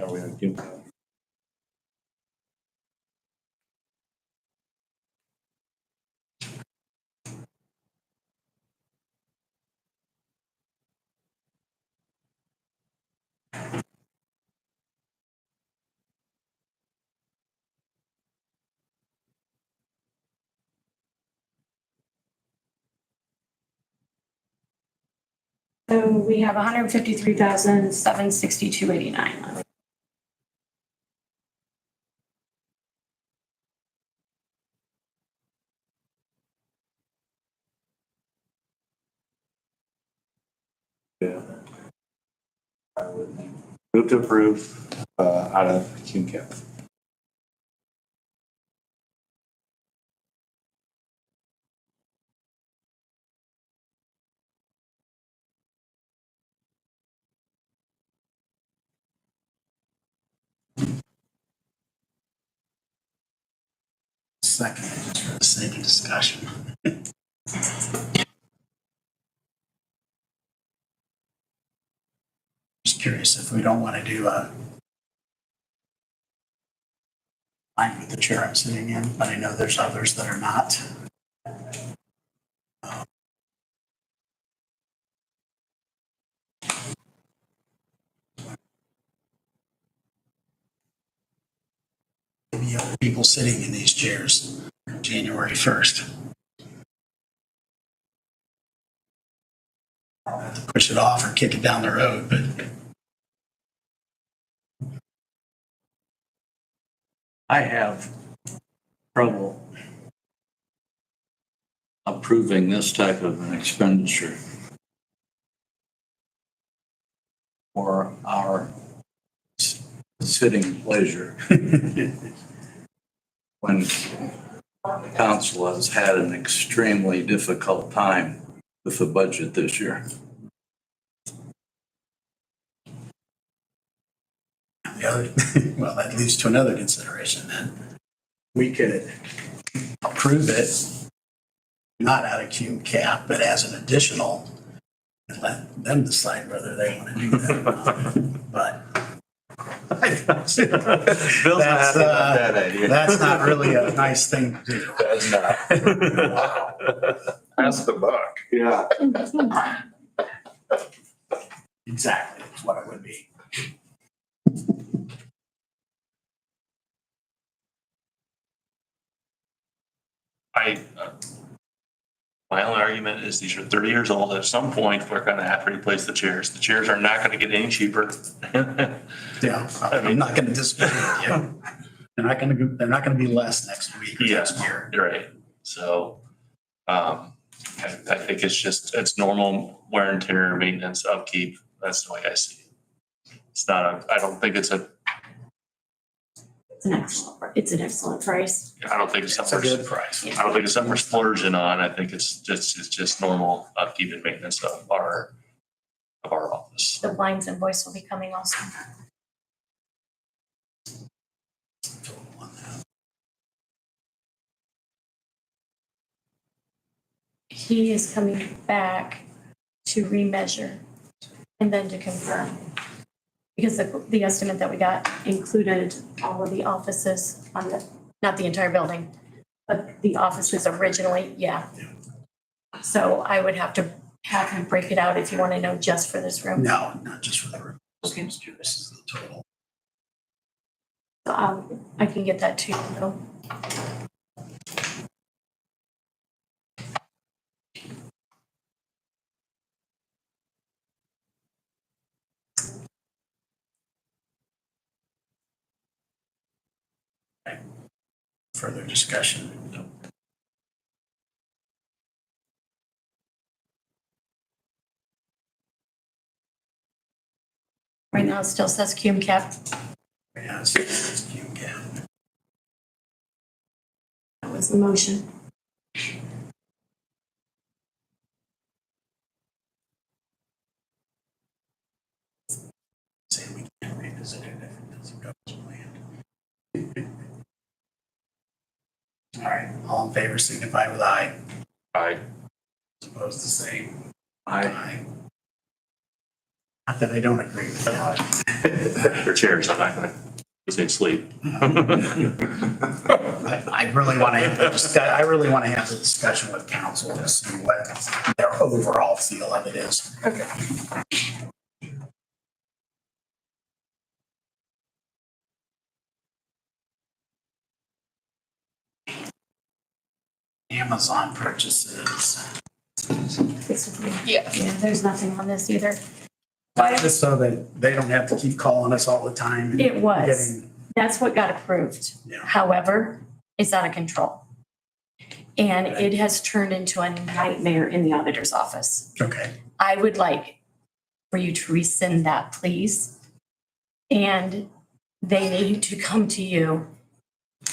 Are we gonna do? So we have 153,762.89 left. Yeah. I would move to approve, out of Cume Cap. Second, just for the sake of discussion. Just curious if we don't want to do a line with the chair I'm sitting in, but I know there's others that are not. Maybe other people sitting in these chairs January 1st. I'll have to push it off or kick it down the road, but I have trouble approving this type of an expenditure for our sitting pleasure when the council has had an extremely difficult time with the budget this year. the other, well, that leads to another consideration then. We could approve it, not out of Cume cap, but as an additional, and let them decide whether they want to do that or not. But Bill's not happy about that idea. that's not really a nice thing to do. That's not. Pass the buck. Yeah. Exactly, is what it would be. My only argument is these are 30 years old. At some point, we're gonna have to replace the chairs. The chairs are not gonna get any cheaper. Yeah, I'm not going to disagree with you. They're not going to be less next week or next year. You're right. So, I think it's normal wear and tear, maintenance, upkeep. That's the way I see it. It's not I don't think it's It's an excellent price. I don't think it's It's a something, good price. I don't think it's something we're splurging on. I think it's just normal upkeep and maintenance of our office. The blinds and voice will be coming also. He is coming back to remeasure and then to confirm. Because the estimate that we got included all of the offices on the, not the entire building, but the offices originally, yeah. So I would have to have him break it out if you want to know just for this room. No, not just for the room. Okay. This is the total. So I can get that to you, though. Further discussion. Right now, it still says Cume cap. Yeah, it's Cume cap. was the motion. Say we can't revisit it if it doesn't go as planned. All right, all in favor signify with aye. Aye. Opposed, the same. I, Not that I don't agree with that. Their chairs, I'm not gonna, say sleep. I really want to have the discussion with council to see what their overall feel of it is. Amazon purchases. Yeah. Yeah, there's nothing on this either. Just so that they don't have to keep calling us all the time. and It was. getting- That's what got approved. Yeah. However, it's out of control. And it has turned into a nightmare in the auditor's office. Okay, I would like for you to rescind that, please. And they need to come to you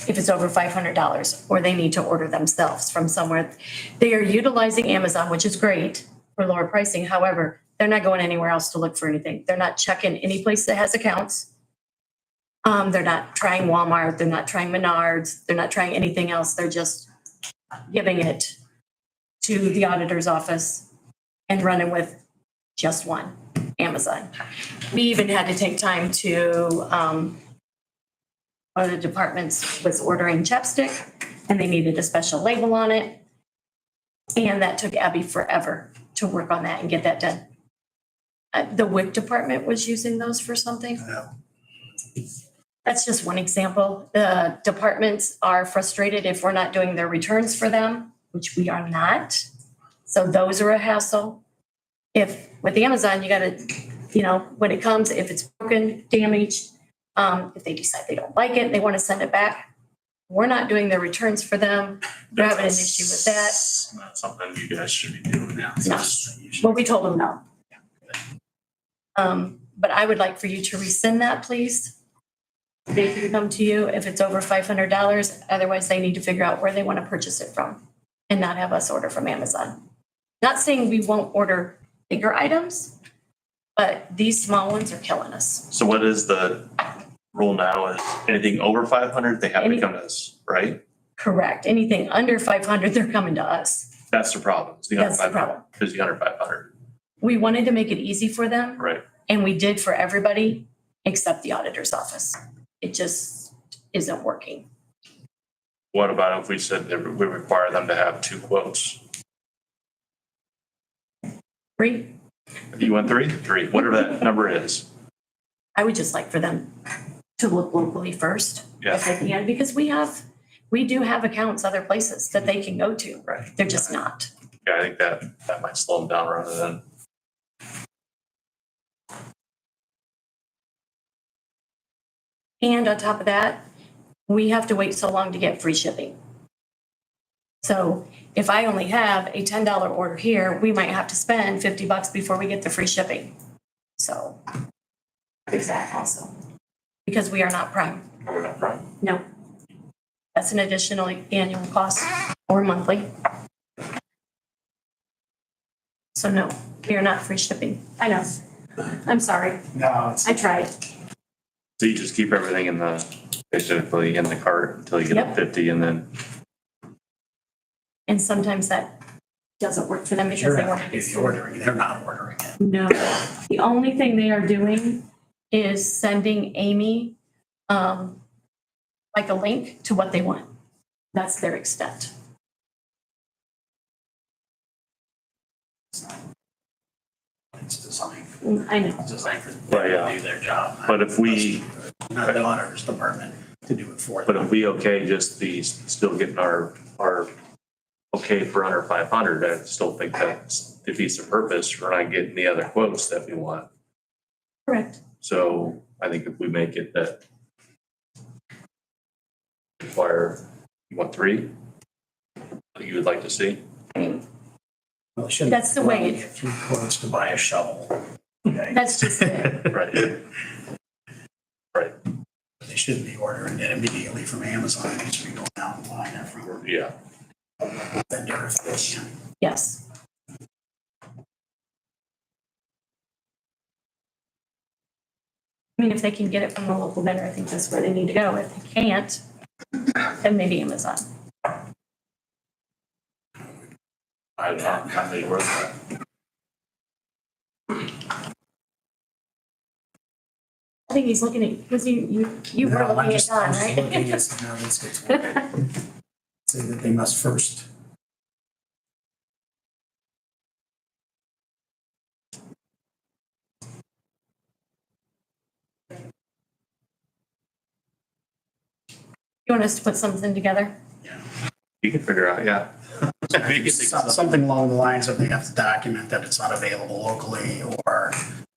if it's over $500, or they need to order themselves from somewhere. They are utilizing Amazon, which is great for lower pricing. However, they're not going anywhere else to look for anything. They're not checking any place that has accounts. They're not trying Walmart. They're not trying Menards. They're not trying anything else. They're just giving it to the auditor's office and running with just one, Amazon. We even had to take time to, one of the departments was ordering chapstick and they needed a special label on it. And that took Abby forever to work on that and get that done. The WIC department was using those for something. Yeah. That's just one example. The departments are frustrated if we're not doing their returns for them, which we are not. So those are a hassle. If with Amazon, you gotta, when it comes, if it's broken, damaged, if they decide they don't like it, they want to send it back. We're not doing their returns for them. They're having an issue with that. Not something you guys should be doing now. No. Well, we told them no. But I would like for you to rescind that, please. They can come to you if it's over $500. Otherwise, they need to figure out where they want to purchase it from and not have us order from Amazon. Not saying we won't order bigger items, but these small ones are killing us. So what is the rule now? Is anything over 500, they have to Any- come to us, right? Correct. Anything under 500, they're coming to us. That's the problem. It's the under That's the 500. problem. It's the under 500, We wanted to make it easy for them, right? and we did for everybody except the auditor's office. It just isn't working. What about if we said that we require them to have 2 quotes? Free. You want 3? 3, whatever that number is. I would just like for them to look locally first, Yeah. if they can, because we do have accounts other places that they can go to. Right. They're just not. Yeah, I think that might slow them down rather than. And on top of that, we have to wait so long to get free shipping. So if I only have a $10 order here, we might have to spend $50 before we get the free shipping. So there's that also. Because we are not Prime. We're not right. No. That's an additional annual cost or monthly. So no, we are not free shipping. I know. I'm sorry. No, it's. I tried. So you just keep everything basically in the cart until you get up Yep. 50 and then, And sometimes that doesn't work for them because You're they not want gonna to do the ordering, they're not ordering it. No, the only thing they are doing is sending Amy, like a link to what they want. That's their extent. It's designed, I know. it's designed for But, them yeah. to do their job. but if we, Not the auditor's department to do it for but them. if we okay just these, still getting our okay for under 500, I still think that defeats the purpose. We're not getting the other quotes that we want. Correct. So I think if we make it that require, you want 3? That you would like to see? I mean, Well, it shouldn't That's the way get 3 quotes to buy a shovel. Okay. that's just it. Right. Right. They they shouldn't be ordering it immediately from Amazon. They should be going out and buying it from Yeah. a vendor if they can. Yes. I mean, if they can get it from a local vendor, I think that's where they need to go. If they can't, then maybe Amazon. I don't know, how many worth that. I think he's looking at, because you were No, I'm looking at just- Don, I'm just looking right? at some of this gets worked. Say that they must first. You want us to put something together? You can figure out, yeah. We can think of something. Something along the lines of they have to document that it's not available locally, or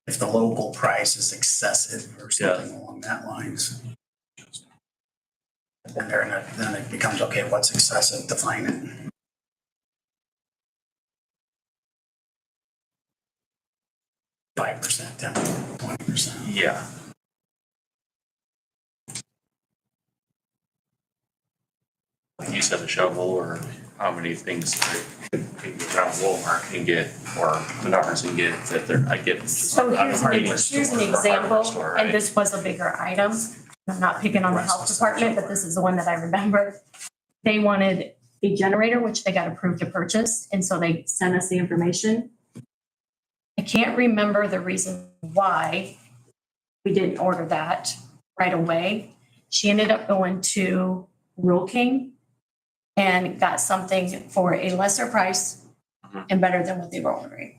if the local price is excessive or something along that lines. Then it becomes, okay, what's excessive, define it. %, 10%, 20%. Yeah. Like you said, a shovel, or how many things that you can go around Walmart and get, or Menards and get, that they're, I get. just So out of here's a an, hardware here's store an or a hardware example, store, and right? this was a bigger item. I'm not picking on the health department, but this is the one that I remember. They wanted a generator, which they got approved to purchase, and so they sent us the information. I can't remember the reason why we didn't order that right away. She ended up going to Rural King and got something for a lesser price and better than what they were ordering.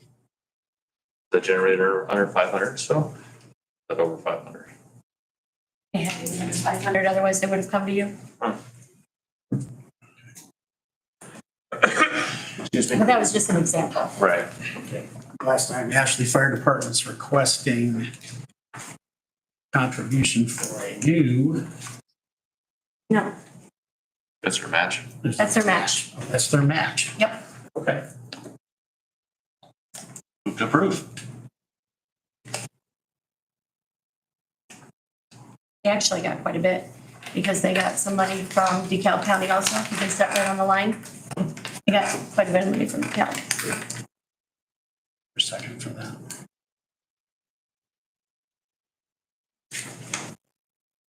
The generator under 500, so, but over 500. They had it at 500, otherwise they would have come to you. Excuse me. But that was just an example. Right. Last time, Ashley Fire Department's requesting contribution for a new. No, That's your match. that's their match. Oh, that's their match. Yep. Okay. Move to approve. They actually got quite a bit because they got some money from DeKalb County also. You can step right on the line. They got quite a bit of money from DeKalb. A second for that.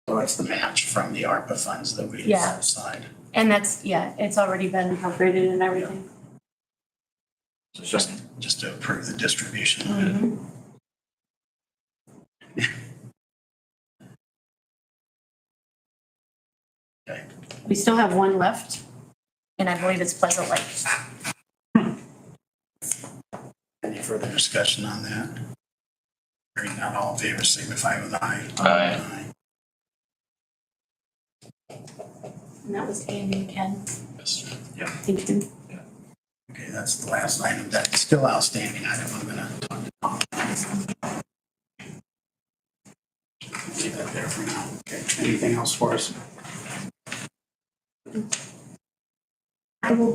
So it's the match from the ARPA funds that we Yeah. set aside. And that's, yeah, it's already been appropriated and everything. Just to approve the distribution. Mhm. Okay. We still have one left, and I believe it's Pleasant Lake. Any further discussion on that? Hearing none, all in favor signify with aye. Aye. And that was Andy and Ken. Yeah. Thank you. Okay, that's the last item. That's still outstanding item. I'm gonna talk to Tom. Leave that there for now. Okay, anything else for us? I will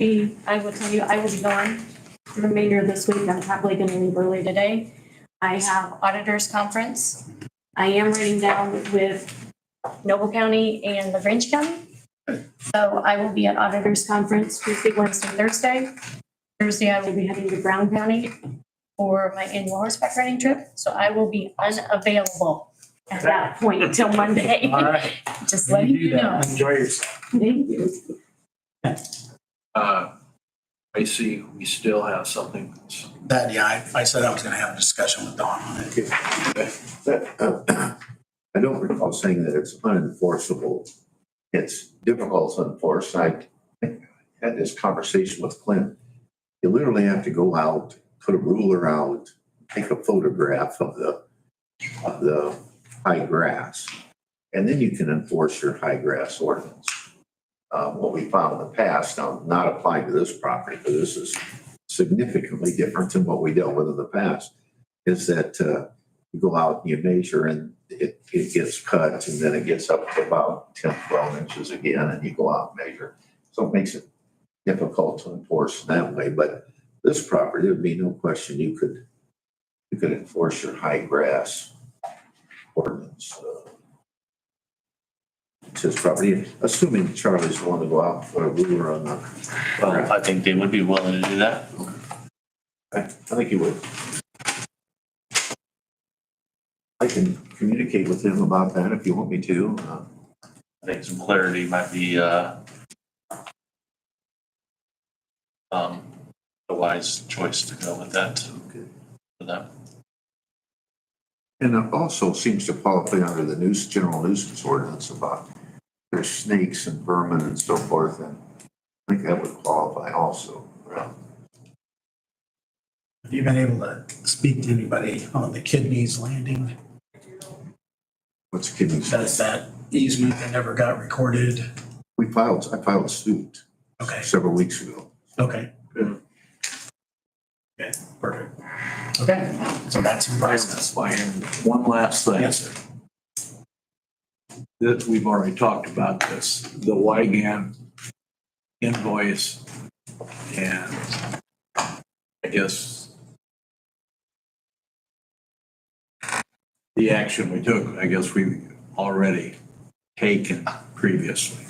tell you, I will be gone the remainder of this week. I'm probably gonna leave early today. I have auditors conference. I am writing down with Noble County and LaGrange County. So I will be at auditors conference Tuesday, Wednesday, Thursday. Thursday, I will be heading to Brown County for my annual horseback riding trip. So I will be unavailable at that point until Monday. All right. Just letting you know. Enjoy yourself. Thank you. I see we still have something. That, yeah, I said I was gonna have a discussion with Dawn on it. I don't recall saying that it's unenforceable. It's difficult to enforce. I had this conversation with Clint. You literally have to go out, put a ruler out, take a photograph of the high grass, and then you can enforce your high grass ordinance. What we found in the past, now not applying to this property, but this is significantly different than what we dealt with in the past, is that you go out and you measure and it gets cut and then it gets up to about 10, 12 inches again and you go out and measure. So it makes it difficult to enforce that way. But this property, there'd be no question you could enforce your high grass ordinance. It's his property, assuming Charlie's the one to go out for a ruler on the, Well, I think they would be willing to do that. I think he would. I can communicate with him about that if you want me to. I think some clarity might be, a wise choice to go with that, for them. And it also seems to qualify under the general nuisance ordinance about there's snakes and vermin and so forth, and I think that would qualify also. Have you been able to speak to anybody on the Kidneys Landing? What's kidneys? That's that easement that never got recorded. I filed suit Okay, several weeks ago. okay. Okay, perfect. Okay, so that's in process. And one last thing. Yes, sir. That we've already talked about this, the Wygan invoice, and I guess the action we took, I guess we've already taken previously.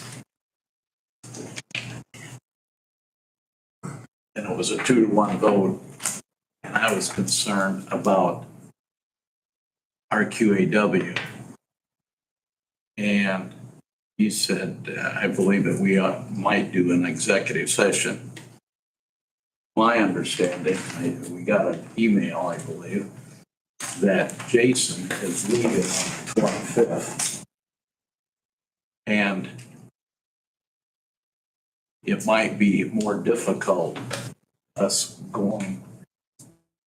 And it was a 2-to-1 vote, and I was concerned about our QAW. And he said, I believe that we might do an executive session. My understanding, we got an email, I believe, that Jason is leaving on the 25th. And it might be more difficult us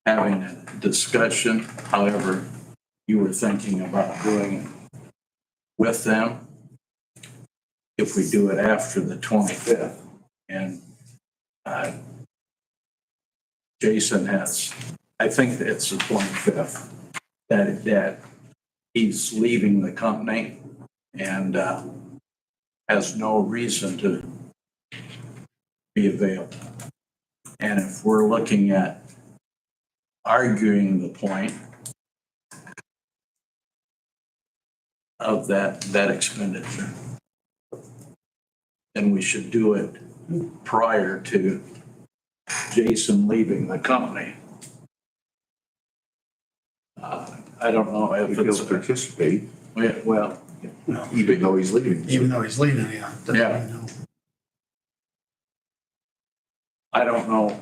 having a discussion, however you were thinking about doing it with them, if we do it after the 25th. And Jason has, I think it's the 25th, that he's leaving the company and has no reason to be available. And if we're looking at arguing the point of that expenditure, then we should do it prior to Jason leaving the company. I don't know if He'll it's, participate, well, even though he's leaving. Even though he's leaving, yeah. doesn't Yeah. mean no. I don't know.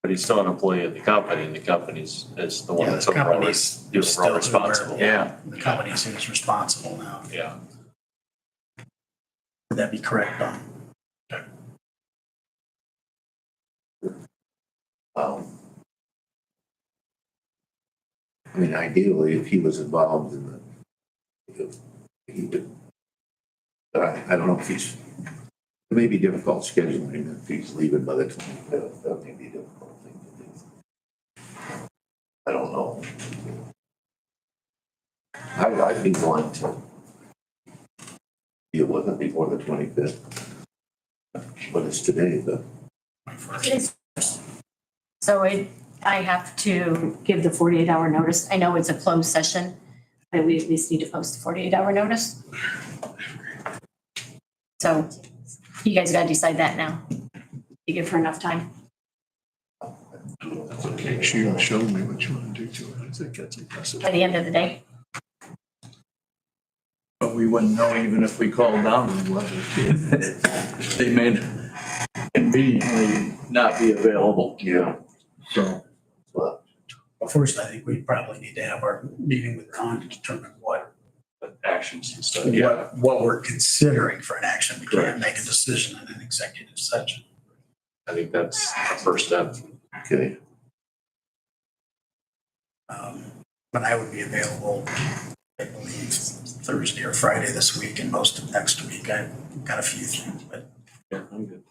But he's still an employee of the company, and the company's is the one Yeah, that's the overall company's still responsible. Yeah. The company's who's responsible now. Yeah. Would that be correct, Don? I mean, ideally, if he was involved in he would, I don't know if he's, it may be difficult scheduling if he's leaving by the 25th. That may be a difficult thing to do. I don't know. I'd be willing to deal with it before the 25th. But it's today, the So I have to give the 48-hour notice. I know it's a closed session, but we at least need to post a 48-hour notice. So you guys got to decide that now. You give her enough time. Okay, she showed me what you want to do to it. I think that's impressive. By the end of the day. But we wouldn't know even if we called down and what they may conveniently not be available. yeah. So But Well, first, I think we probably need to have our meeting with Don to determine what Actions and stuff. Yeah. what we're considering for an action. We can't Correct. make a decision in an executive session. I think that's the first step. okay. But I would be available, I believe, Thursday or Friday this week and most of next week. I've got a few things, but Yeah, I'm good.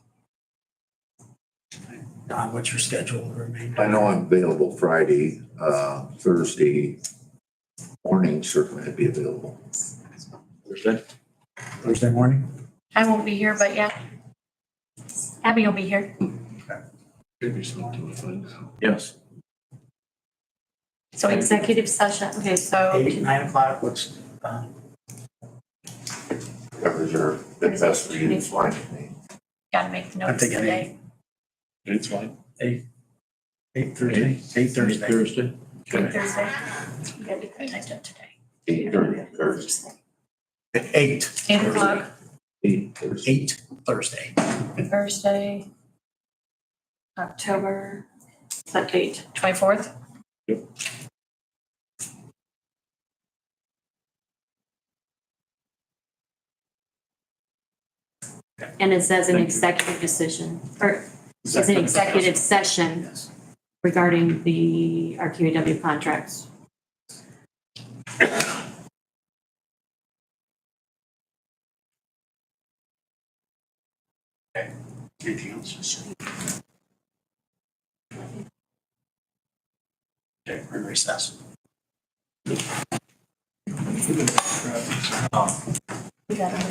Don, what's your schedule the remainder? I know I'm available Friday, Thursday morning, certainly I'd be available. Thursday morning? I won't be here, but yeah. Abby will be here. Maybe something to find out. yes, So executive session, okay, so 8, 9 o'clock, what's, whatever's your best for you is fine with me. Gotta make the I'm notes thinking today. It's fine. Eight Thursday, eight Thursday. Thursday? Okay. Thursday. You gotta do that today. 8:30 Thursday. 8. 8 o'clock, 8 Thursday. 8 Thursday. Thursday, October Is that date? 24th. And it says an executive decision, or is an executive session Yes. regarding the RQAW contracts. Anything else? Okay, we're in recess. We got it.